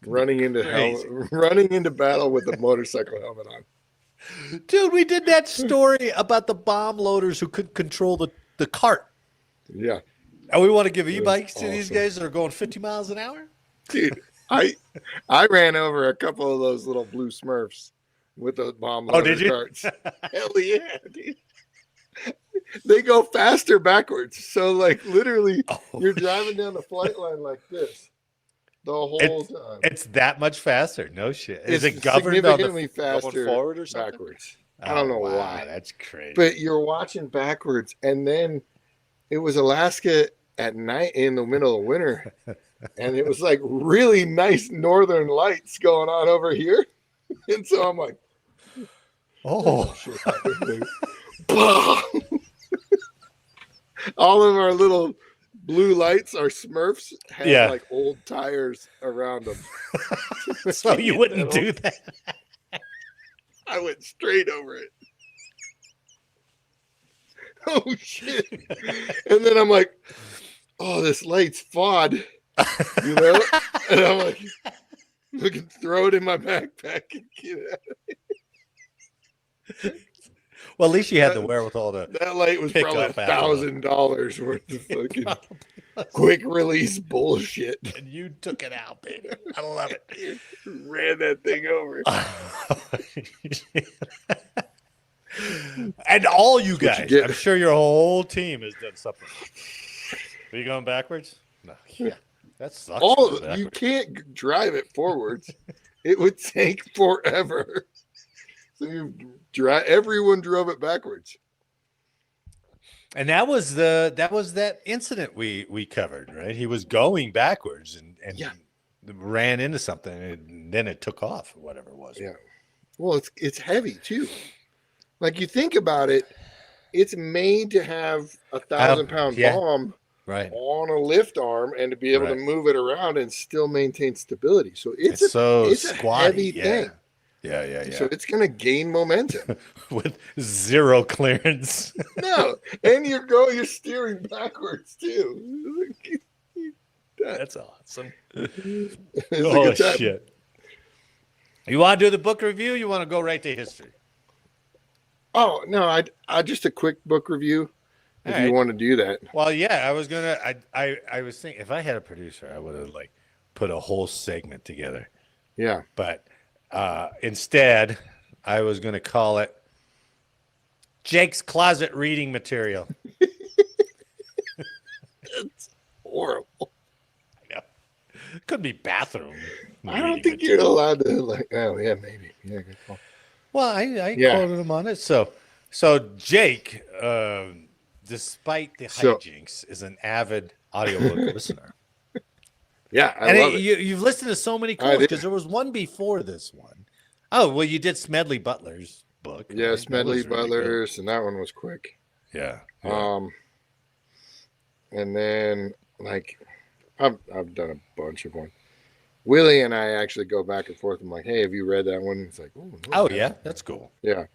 running into battle with a motorcycle helmet on. Dude, we did that story about the bomb loaders who couldn't control the cart. Yeah. And we want to give e-bikes to these guys that are going 50 miles an hour? Dude, I ran over a couple of those little blue Smurfs with those bomb loader carts. Hell yeah, dude. They go faster backwards. So, like, literally, you're driving down the flight line like this the whole time. It's that much faster. No shit. Is It's it governed significantly going faster forward or something? backwards. I don't know why. That's crazy. But you're watching backwards, and then it was Alaska at night in the middle of winter, and it was like really nice northern lights going on over here. And so I'm like, all of our little blue lights, our Smurfs, had like old tires around them. So you wouldn't do that. I went straight over it. Oh shit. And then I'm like, oh, this light's FOD. You know? And I'm like, I can throw it in my backpack and get it. Well, at least you had the wherewithal to That light was pick probably up after $1,000 worth of fucking quick release bullshit. and you took it out, baby. I love it. Ran that thing over. And all you That's what you guys, get. I'm sure your whole team has done something. Are you going backwards? No. Yeah. That sucks. All going you backwards. can't drive it forwards. It would take forever. So everyone drove it backwards. And that was that incident we covered, right? He was going backwards and Yeah. ran into something, and then it took off, or whatever it was. Yeah. Well, it's heavy too. Like you think about it, it's made to have 1,000-pound yeah. bomb Right. on a lift arm and to be able to Right. move it around and still maintain stability. So it's so a squatty. heavy Yeah. thing. Yeah. So it's going to gain momentum. With zero clearance. No, and you're steering backwards too. That's awesome. It's a Oh good time. shit! You want to do the book review? You want to go right to history? Oh no, I just a quick book review. If All you right. want to do that, Well, yeah, I was gonna. I was thinking if I had a producer, I would have like put a whole segment together. yeah. But instead, I was gonna call it Jake's closet reading material. It's horrible. Could be bathroom. I don't reading think you're material. allowed to like. Oh yeah, maybe. Yeah, good call. Well, I Yeah. quoted him on it. So Jake, despite the So- hijinks, is an avid audiobook listener. Yeah, I And love it. you've listened to so many I cool did. because there was one before this one. Oh, well, you did Smedley Butler's book. Yeah, right? That Smedley was really good. Butler's, and that one was quick. Yeah. And then like I've done a bunch of them. Willie and I actually go back and forth. I'm like, hey, have you read that one? He's like, oh, no, Oh, I yeah. haven't." That's cool. Yeah.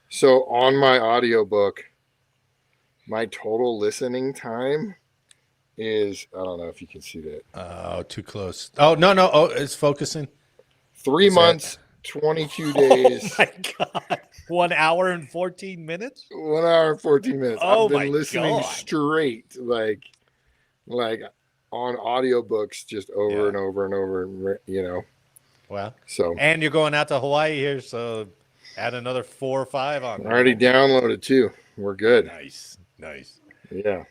So on my audiobook, my total listening time is, I don't know if you can see that, Oh, too close. Oh, no. Oh, it's focusing. 3 Is that- months, 22 days, Oh, my God. 1 hour and 14 minutes? 1 hour and 14 minutes. Oh, I've been my listening God. straight, like on audiobooks just over Yeah. and over and over, you know. Well, So and you're going out to Hawaii here, so add another 4 or 5 on I there. already downloaded too. We're good. Nice. Yeah.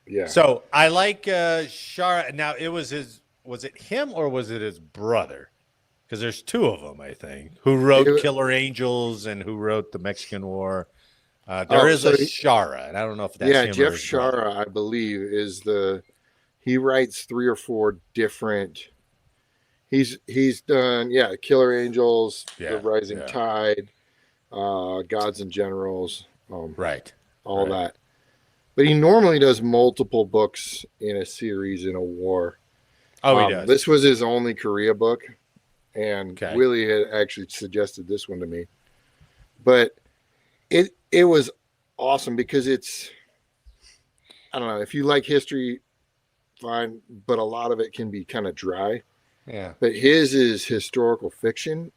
Yeah. So I like Shaara. Now was it him or was it his brother? Because there's 2 of them, I think, who wrote It- Killer Angels and who wrote the Mexican War. There Oh, is so a he- Shaara, and I don't know if that's yeah, him or Jeff his brother. Shaara, I believe, is he writes 3 or 4 different. He's done Killer Angels, Yeah, The Rising yeah. Tide, Gods and Generals, Right. all right. that. But he normally does multiple books in a series in a war. Oh, he does. This was his only Korea book, and Okay. Willie had actually suggested this one to me. But it was awesome because it's, I don't know, if you like history, fine, but a lot of it can be kind of dry. Yeah. But his is historical fiction,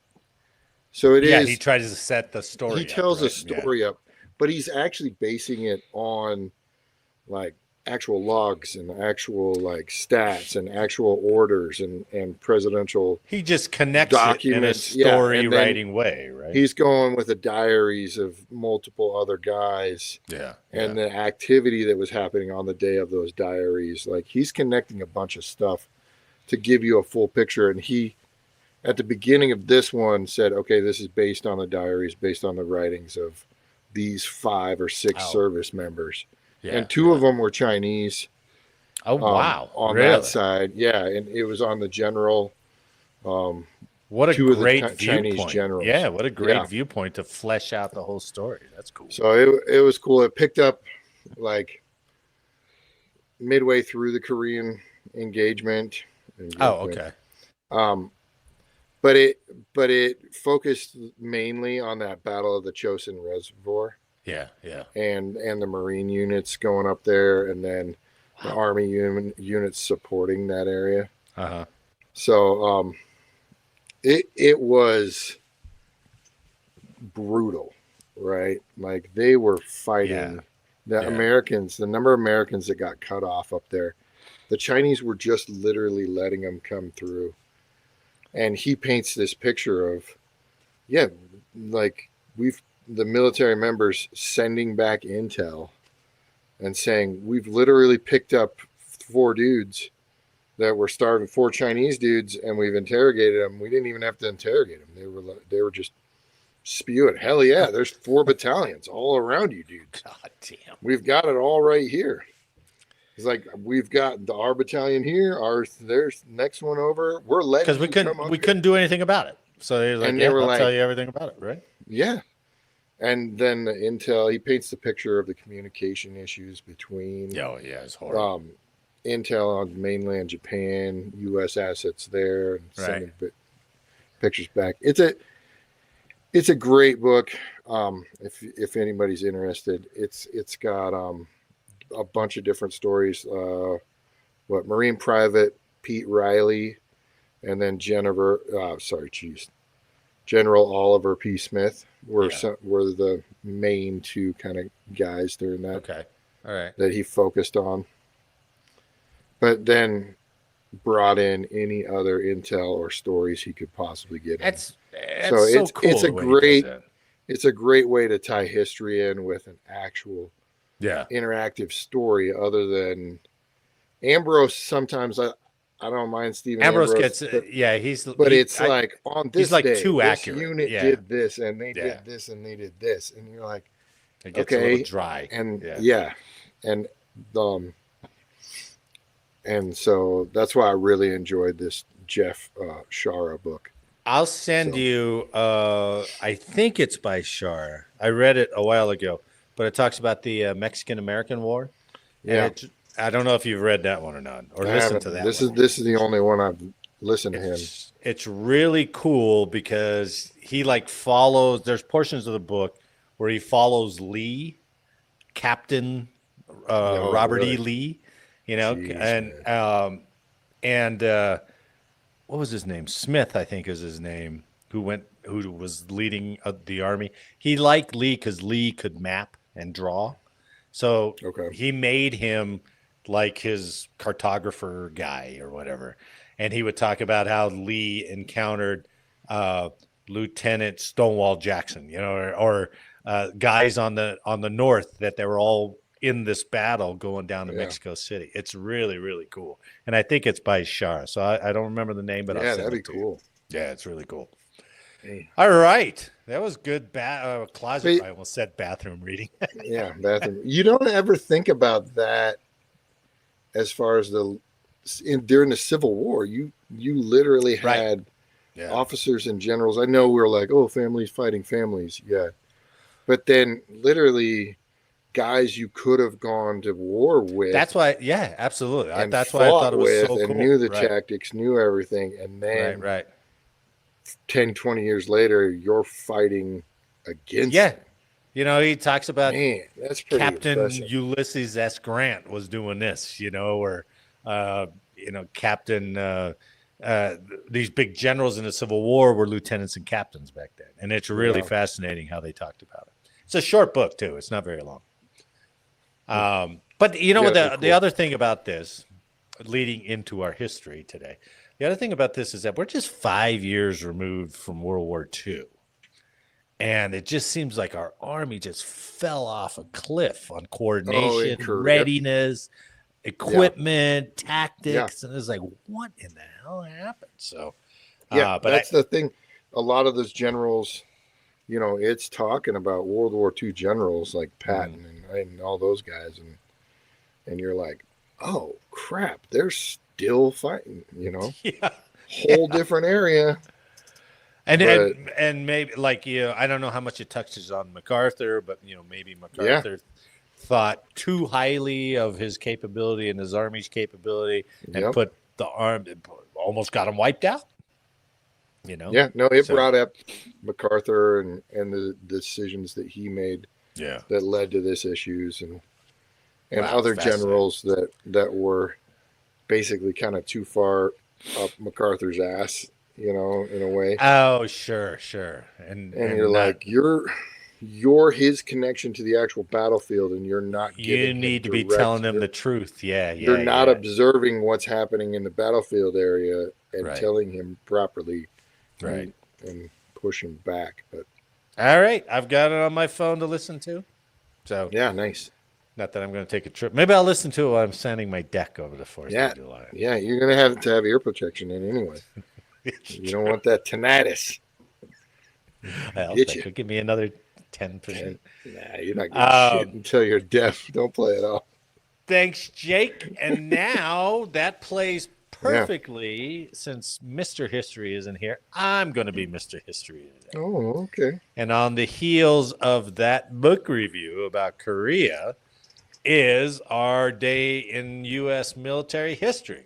so it is. Yeah, he tries to set the story. He tells a up, right? story up, but he's actually basing it on like actual logs and actual like stats and actual orders and presidential. He just connects it in a Documents, yeah, story and then writing way, right? He's going with the diaries of multiple other guys yeah. and the activity that was happening on the day of those diaries. Like he's connecting a bunch of stuff to give you a full picture. And he, at the beginning of this one, said, okay, this is based on the diaries, based on the writings of these 5 or 6 Oh. service members. yeah. And 2 of them were Chinese. Oh, wow. On really? that side. Yeah. And it was on the general. What a 2 of the great Chinese viewpoint. generals. Yeah, what a great Yeah. viewpoint to flesh out the whole story. That's cool. So it was cool. It picked up like midway through the Korean engagement. Oh, okay. But it focused mainly on that Battle of the Chosin Reservoir Yeah, yeah. and the Marine units going up there, and then the Army units supporting that area. Uh-huh. So it was brutal, right? Like they were fighting the Americans, the number of Americans that got cut off up there. The Chinese were just literally letting them come through. And he paints this picture of, like the military members sending back intel and saying, we've literally picked up 4 dudes that were starving, 4 Chinese dudes, and we've interrogated them. We didn't even have to interrogate them. They were just spewing. Hell yeah, there's 4 battalions all around you, dudes. God damn. We've got it all right here. It's like we've got our battalion here. There's next one over. We're letting because we couldn't do anything about it. So they were like, I'll tell you everything about it, right? Yeah. And then the intel, he paints the picture of the communication issues between it's horrible. Intel on mainland Japan, U.S. assets there, and sending pictures back. It's a great book. If anybody's interested, it's got a bunch of different stories. Marine Private Pete Riley, and then General Oliver P. Smith were the main 2 kind of guys during that. Okay, all right. That he focused on, but then brought in any other intel or stories he could possibly get. That's so cool. It's a great way to tie history in with an actual interactive story, other than Ambrose. Sometimes I don't mind Stephen Ambrose gets it's like on this like day, too this accurate. unit did this and they did this and they did this, and you're like, it gets a little dry. And and so that's why I really enjoyed this Jeff Shaara book. I'll send you. I think it's by Shaara. I read it a while ago, but it talks about the Mexican-American War. Yeah, I don't know if you've read that one or not, or listened to that. This is the only one I've listened to him. It's really cool because he follows. There's portions of the book where he follows Lee, Captain Robert E. Lee. Jeez, and what was his name? Smith, I think is his name, who was leading the army. He liked Lee because Lee could map and draw. So he made him like his cartographer guy or whatever. And he would talk about how Lee encountered Lieutenant Stonewall Jackson, or guys on the north that they were all in this battle going down to Mexico City. It's really, really cool. And I think it's by Shaara. So I don't remember the name, but I'll send that'd be it to cool. You. Yeah, it's really cool. Hey. All right. That was good closet. I almost said bathroom reading. Bathroom. You don't ever think about that as far as during the Civil War. You literally had officers and generals. I know we're like, families fighting families. Yeah. But then literally guys you could have gone to war with. That's why, absolutely. That's why I thought it was so cool. And knew the tactics, knew everything. And then 10, 20 years later, you're fighting against them. He talks about that's pretty Captain impressive. Ulysses S. Grant was doing this, or Captain these big generals in the Civil War were lieutenants and captains back then. And it's really fascinating how they talked about it. It's a short book too. It's not very long. But the other thing about this, leading into our history today, the other thing about this is that we're just 5 years removed from World War II. And it just seems like our army just fell off a cliff on coordination, readiness, equipment, tactics. And it's like, what in the hell happened? So, but that's the thing. A lot of those generals, it's talking about World War II generals like Patton and all those guys. And you're like, oh, crap, they're still fighting, whole different area. And maybe I don't know how much it touches on MacArthur, but maybe MacArthur thought too highly of his capability and his army's capability and put almost got him wiped out. Brought up MacArthur and the decisions that he made that led to this issues. And and Wow, other fascinating. generals that were basically kind of too far up MacArthur's ass, in a way. Oh, sure. And You're not, like, you're his connection to the actual battlefield, and you're not you giving him need to be direct. telling them the truth. Yeah. You're not observing what's happening in the battlefield area and Right. telling him properly, Right. and push him back. But All right. I've got it on my phone to listen to. So yeah, nice. not that I'm going to take a trip. Maybe I'll listen to it while I'm sanding my deck over the 4th Yeah, of July. yeah, you're gonna have to have ear protection in anyway. You don't want that tinnitus. Well, Get that you. could give me another 10%. Nah, you're not getting shit Um, until you're deaf. Don't play it off. Thanks, Jake. And now that plays perfectly since Mr. History isn't here. I'm going to be Mr. History today. Oh, okay. And on the heels of that book review about Korea is our day in U.S. military history.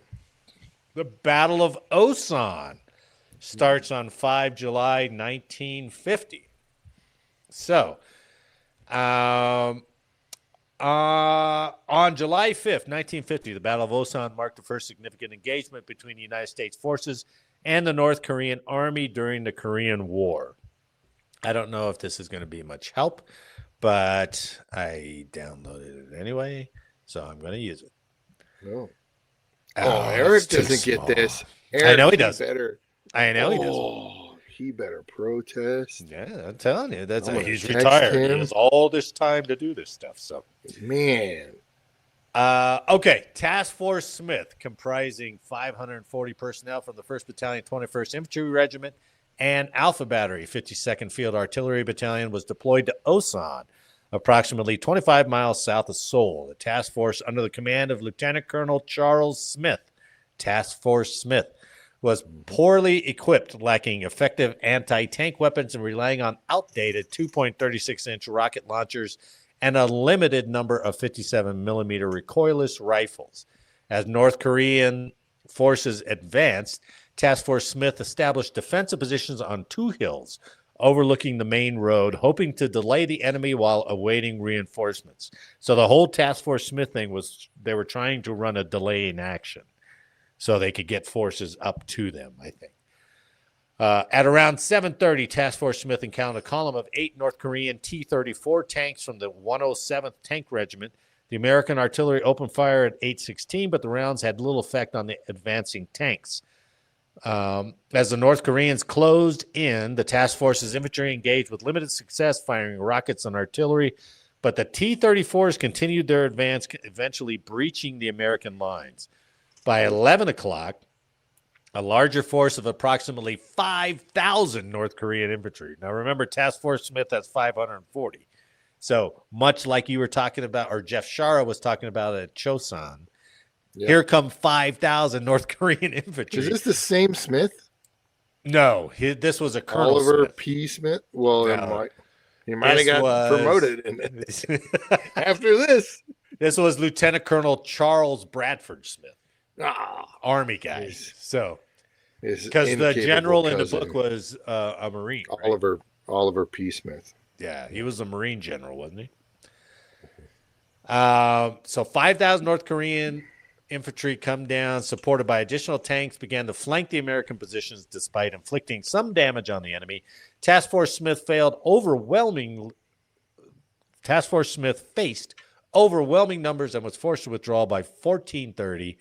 The Battle of Osan starts on 5 July 1950. So, on July 5th, 1950, the Battle of Osan marked the first significant engagement between the United States forces and the North Korean army during the Korean War. I don't know if this is going to be much help, but I downloaded it anyway, so I'm going to use it. No. Oh, Eric it's too doesn't get small. this. I know he Eric, doesn't. Better. I know he doesn't. Oh, he better protest. Yeah, I'm telling you, I'm gonna he's text retired. He him. has all this time to do this stuff. So, Man. okay, Task Force Smith, comprising 540 personnel from the 1st Battalion, 21st Infantry Regiment, and Alpha Battery, 52nd Field Artillery Battalion, was deployed to Osan, approximately 25 miles south of Seoul. The task force, under the command of Lieutenant Colonel Charles Smith, Task Force Smith, was poorly equipped, lacking effective anti-tank weapons and relying on outdated 2.36-inch rocket launchers and a limited number of 57-millimeter recoilless rifles. As North Korean forces advanced, Task Force Smith established defensive positions on 2 hills overlooking the main road, hoping to delay the enemy while awaiting reinforcements. So the whole Task Force Smith thing was they were trying to run a delay in action so they could get forces up to them, I think. At around 7:30, Task Force Smith encountered a column of 8 North Korean T-34 tanks from the 107th Tank Regiment. The American artillery opened fire at 8:16, but the rounds had little effect on the advancing tanks. As the North Koreans closed in, the task force's infantry engaged with limited success, firing rockets and artillery, but the T-34s continued their advance, eventually breaching the American lines. By 11 o'clock, a larger force of approximately 5,000 North Korean infantry. Now, remember, Task Force Smith has 540. So much like you were talking about, or Jeff Shaara was talking about at Chosin, here come 5,000 North Korean infantry. Is this the same Smith? No, this was a Colonel Oliver Smith. P. Smith? Well, No. he might have got promoted after this. This was Lieutenant Colonel Charles Bradford Smith, Army guy. His- So, his because the incapable general in the cousin, book was a Marine. Right? Oliver P. Smith. Yeah, he was a Marine general, wasn't he? So 5,000 North Korean infantry come down, supported by additional tanks, began to flank the American positions despite inflicting some damage on the enemy. Task Force Smith faced overwhelming numbers and was forced to withdraw by 14:30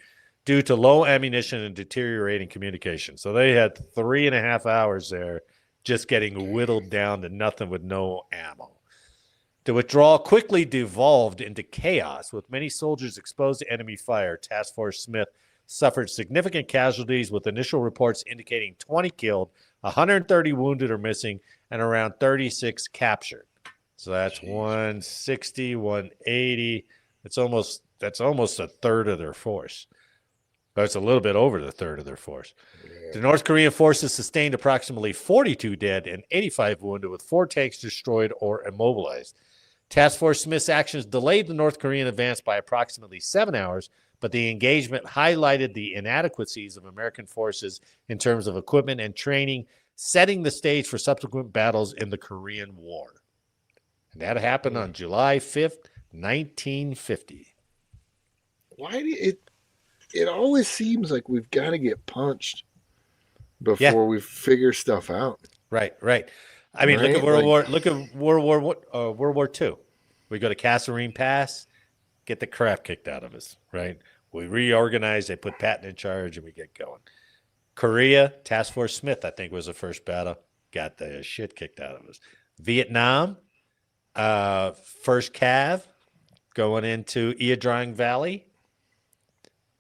due to low ammunition and deteriorating communication. So they had 3.5 hours there just getting whittled down to nothing with no ammo. The withdrawal quickly devolved into chaos, with many soldiers exposed to enemy fire. Task Force Smith suffered significant casualties, with initial reports indicating 20 killed, 130 wounded or missing, and around 36 captured. So that's 160, 180. That's almost a third of their force. But it's a little bit over the third of their force. The North Korean forces sustained approximately 42 dead and 85 wounded, with 4 tanks destroyed or immobilized. Task Force Smith's actions delayed the North Korean advance by approximately 7 hours, but the engagement highlighted the inadequacies of American forces in terms of equipment and training, setting the stage for subsequent battles in the Korean War. And that happened on July 5th, 1950. why do it always seems like we've got to get punched before we figure stuff out. Right. I mean, look at World War II. We go to Kasserine Pass, get the crap kicked out of us, right? We reorganize, they put Patton in charge, and we get going. Korea, Task Force Smith, I think, was the first battle. Got the shit kicked out of us. Vietnam, first Cav, going into Ia Valley.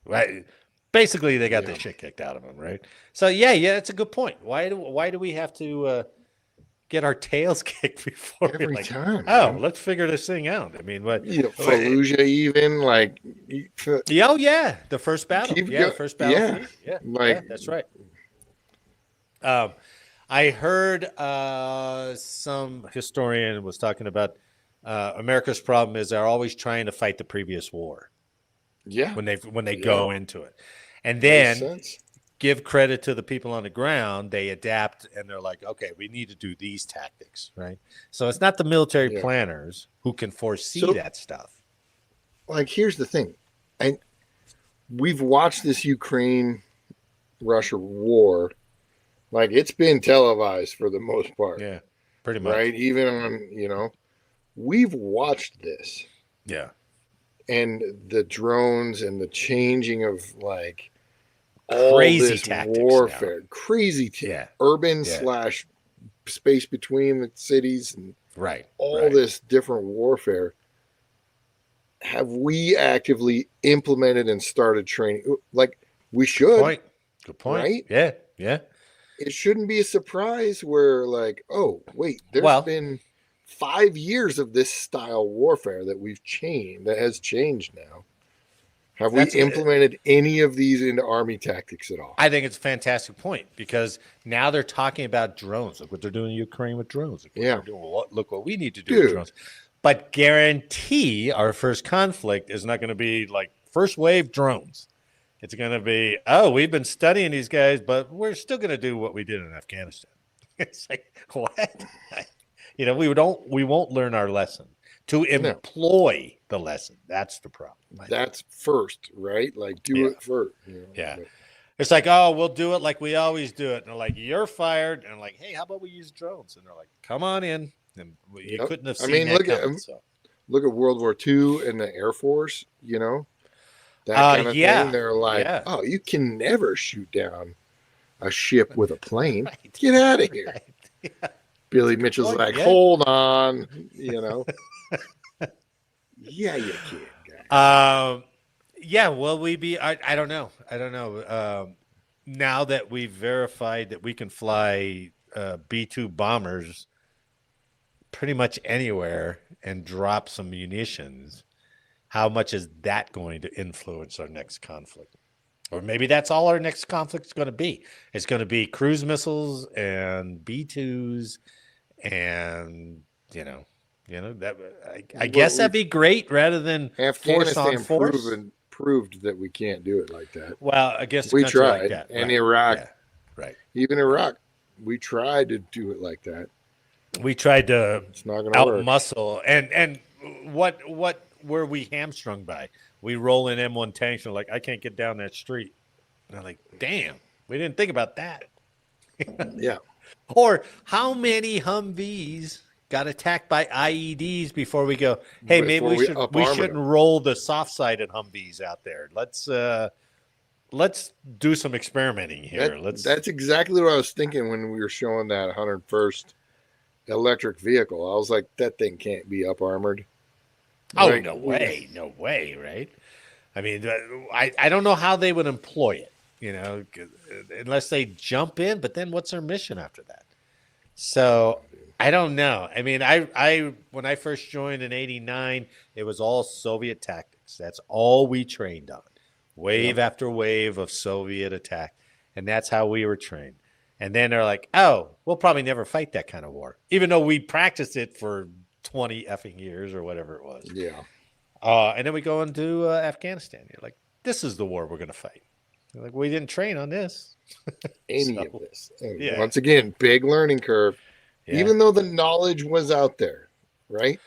Right. Basically, they got the shit kicked out of them, right? So, yeah, that's a good point. Why do we have to get our tails kicked before every time? Oh, let's figure this thing out. I mean, what? Fallujah, even like. The first battle. The first battle. Yeah, that's right. I heard some historian was talking about America's problem is they're always trying to fight the previous war. Yeah, when they go into it, and then give credit to the people on the ground. They adapt and they're like, okay, we need to do these tactics, right? So it's not the military planners who can foresee that stuff. Like, here's the thing, and we've watched this Ukraine-Russia war. Like, it's been televised for the most part. Yeah, pretty much. Right? Even on, we've watched this. Yeah. And the drones and the changing of, like, all crazy this tactics warfare. now. Crazy urban / space between the cities and all this different warfare. Have we actively implemented and started training? Like, we should. Good point. Right? Yeah. It shouldn't be a surprise where, like, oh, wait, there's been 5 years of this style warfare that has changed now. Have we implemented any of these into Army tactics at all? I think it's a fantastic point because now they're talking about drones. Look what they're doing in Ukraine with drones. Look what we need to do with drones. But guarantee our first conflict is not going to be like first wave drones. It's going to be, we've been studying these guys, but we're still going to do what we did in Afghanistan. It's like, what? We won't learn our lesson. To employ the lesson, that's the problem. That's first, right? Like, do it first. But it's like, we'll do it like we always do it. And they're like, you're fired. And I'm like, hey, how about we use drones? And they're like, come on in. And you couldn't have seen that coming. Look at World War II and the Air Force, that kind of thing. They're like, you can never shoot down a ship with a plane. Get out of here. Billy Mitchell's like, hold on, Yeah, you can, guys. Will we be? I don't know. Now that we've verified that we can fly B-2 bombers pretty much anywhere and drop some munitions, how much is that going to influence our next conflict? Or maybe that's all our next conflict is going to be. It's going to be cruise missiles and B-2s, and that. I guess that'd be great rather than force on force. Proved that we can't do it like that. Well, I guess we tried, like that. and Iraq, even Iraq, we tried to do it like that. We tried to outmuscle, and what were we hamstrung by? We roll in M1 tanks and like, I can't get down that street. And I'm like, damn, we didn't think about that. Yeah. Or how many Humvees got attacked by IEDs before we go, hey, maybe we shouldn't roll the soft-sided Humvees out there. Let's do some experimenting here. That's exactly what I was thinking when we were showing that 101st electric vehicle. I was like, that thing can't be up armored. Oh, like, no way, right? I mean, I don't know how they would employ it, unless they jump in, but then what's their mission after that? So I don't know. I mean, I when I first joined in '89, it was all Soviet tactics. That's all we trained on. Wave after wave of Soviet attack. And that's how we were trained. And then they're like, we'll probably never fight that kind of war, even though we practiced it for 20 effing years or whatever it was. Yeah. And then we go into Afghanistan. You're like, this is the war we're going to fight. You're like, we didn't train on this. Any of this. And once again, big learning curve. Yeah. Even though the knowledge was out there, right?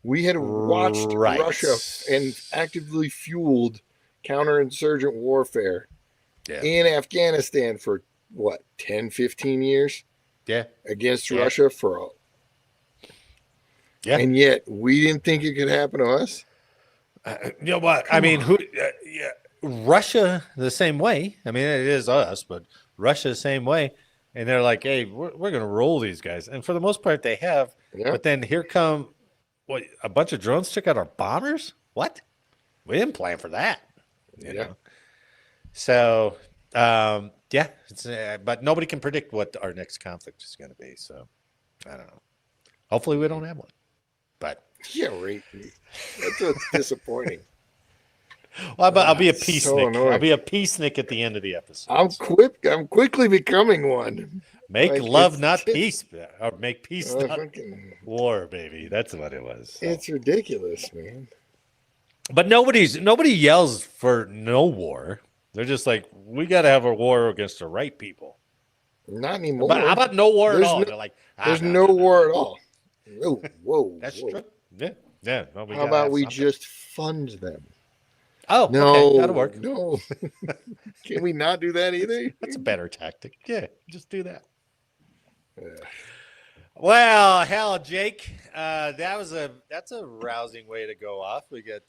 We had watched Russia and actively fueled counterinsurgent warfare Yeah. in Afghanistan for what, 10, 15 years Yeah. against Yeah. Russia for all. Yeah. And yet we didn't think it could happen to us. You know what? I Come mean, on. who? Yeah, Russia the same way. I mean, it is us, but Russia the same way. And they're like, "Hey, we're going to roll these guys," and for the most part, they have. Yeah. But then here come what? A bunch of drones took out our bombers. What? We didn't plan for that. You know? So, yeah, it's, but nobody can predict what our next conflict is going to be. So, I don't know. Hopefully, we don't have one. But Yeah, right. That's what's disappointing. well, I'll be a So peacenik. annoying. I'll be a peacenik at the end of the episode. I'm quickly becoming one. Make Like, love, it's not just- peace, or make peace, not fucking- war, baby. That's what it was. So. It's ridiculous, man. But nobody yells for no war. They're just like, we got to have a war against the right people. Not anymore. But how about no war at There's all? no- They're like, There's no war at all. Whoa. That's whoa. true. Yeah, yeah. Well, we How gotta about have we something. just fund them? Oh, No, okay, that'll work. No. Can we not do that either? That's a better tactic. Yeah, just do that. Yeah. Well, hell, Jake, that's a rousing way to go off. We got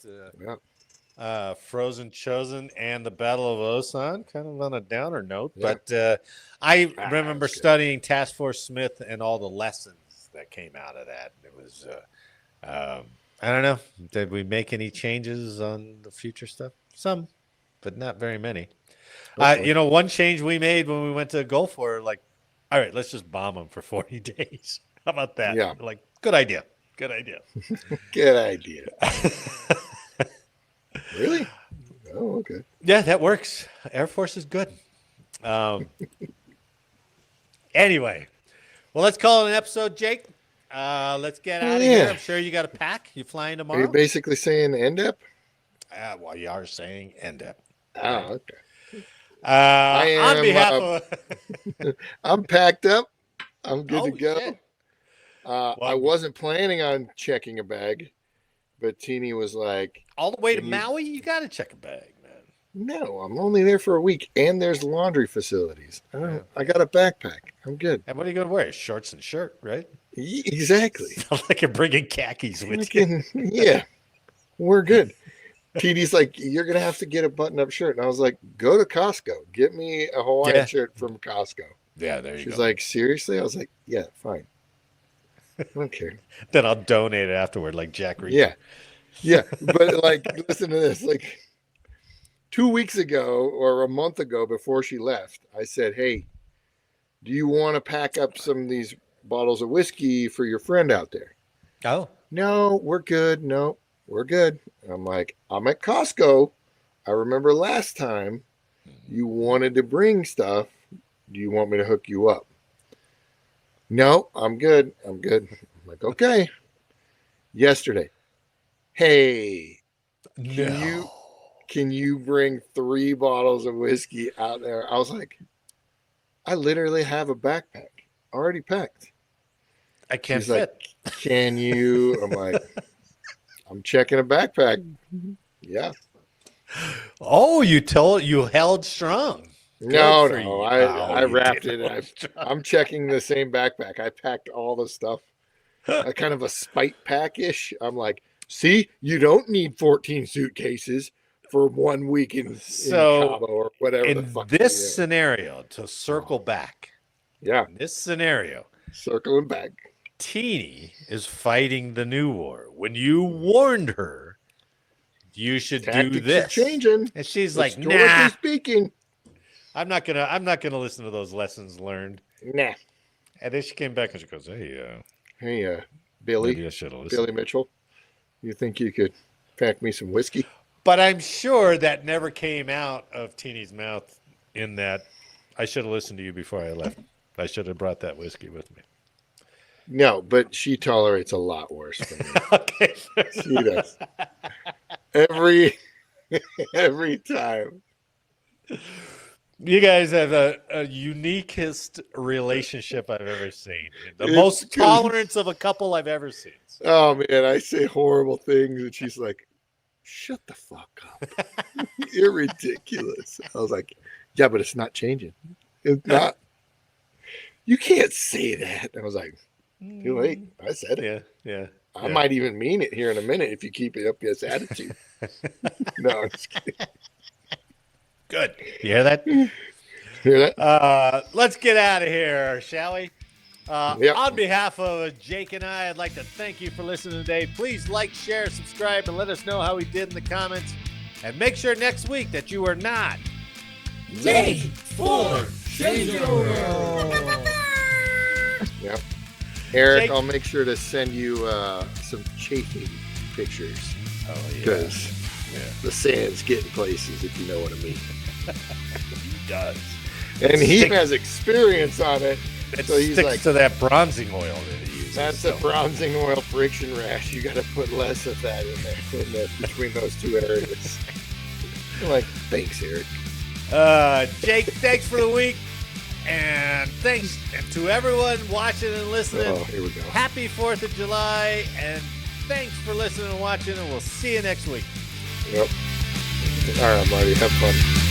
Yeah. Frozen Chosin and the Battle of Osan, kind of on a downer note. Yeah. But I remember that's good. studying Task Force Smith and all the lessons that came out of that. It was, I don't know, did we make any changes on the future stuff? Some, but not very many. Okay. One change we made when we went to Gulf War, like, all right, let's just bomb them for 40 days. How about that? Yeah. Like, good idea. Good idea. Good idea. Really? Oh, okay. Yeah, that works. Air Force is good. Anyway, well, let's call it an episode, Jake. Let's get out of here. I'm sure you got a pack. You flying Are tomorrow? you basically saying end up? Well, you are saying end up. Oh, okay. On am, behalf of I'm packed up. I'm good Oh, to go. shit. I wasn't planning on checking a bag, but Teeny was like, all the way to Can you- Maui, you got to check a bag, man. "No, I'm only there for a week, and there's laundry facilities. I got a backpack. I'm good." And what are you going to wear? Shorts and shirt, right? Exactly. Not like you're bringing khakis with you. Fucking- yeah, we're good. TD's like, "You're gonna have to get a button-up shirt," and I was like, "Go to Costco. Get me a Hawaiian Yeah. shirt from Costco." Yeah, there you She's go. like, "Seriously?" I was like, "Yeah, fine. I don't care." Then I'll donate it afterward, like Jack Reed. Yeah, but like, listen to this. Like 2 weeks ago or a month ago, before she left, I said, "Hey, do you want to pack up some of these bottles of whiskey for your friend out there?" Oh, "No, we're good. No, we're good." I'm like, "I'm at Costco. I remember last time you wanted to bring stuff. Do you want me to hook you up?" "No, I'm good. I'm good." I'm like, "Okay." Yesterday, "Hey, no. can you bring 3 bottles of whiskey out there?" I was like, "I literally have a backpack already packed." I can't She's like, fit. "Can you?" I'm like, "I'm checking a backpack." Yeah. Oh, you held strong. No, for no. you. I You wrapped did it. hold strong. I'm checking the same backpack. I packed all the stuff. A kind of a spite pack-ish. I'm like, "See, you don't need 14 suitcases for 1 week in So, Cabo or whatever the In fuck. this scenario, to circle back, Yeah, in this scenario, circling back. Teeny is fighting the new war. When you warned her, you should do Tactics are this. changing. And she's like, Historically nah, speaking, I'm not gonna listen to those lessons learned. nah. And then she came back and she goes, hey, Hey, maybe Billy, I should have listened. Billy Mitchell, you think you could pack me some whiskey? But I'm sure that never came out of Teeny's mouth in that I should have listened to you before I left. I should have brought that whiskey with me. No, but she tolerates a lot worse than me. Okay. She does. Every time. You guys have a uniquest relationship I've ever seen. The It's most good. tolerance of a couple I've ever seen. Oh man, I say horrible things, and she's like, shut the fuck up. You're ridiculous. I was like, yeah, but it's not changing. It's not. You can't say that. I was like, too late. I said it. Yeah. I might even mean it here in a minute if you keep it up this attitude. No, I'm just kidding. Good. You hear that? Hear that? Let's get out of here, shall we? Yep. On behalf of Jake and I'd like to thank you for listening today. Please like, share, subscribe, and let us know how we did in the comments. And make sure next week that you are not late for Shakeup. Yep. Eric, Jake- I'll make sure to send you some chafing pictures. Oh, yeah. Because the sand's getting places, if you know what I mean. He does. And he Stick- has experience on it. It So he's sticks like, to that bronzing oil that he uses. that's a bronzing oil friction rash. You got to put less of that in there between those two areas. I'm like, thanks, Eric. Jake, thanks for the week. And thanks to everyone watching and listening. Oh, here we go. Happy 4th of July. And thanks for listening and watching. And we'll see you next week. Yep. All right, Marty. Have fun.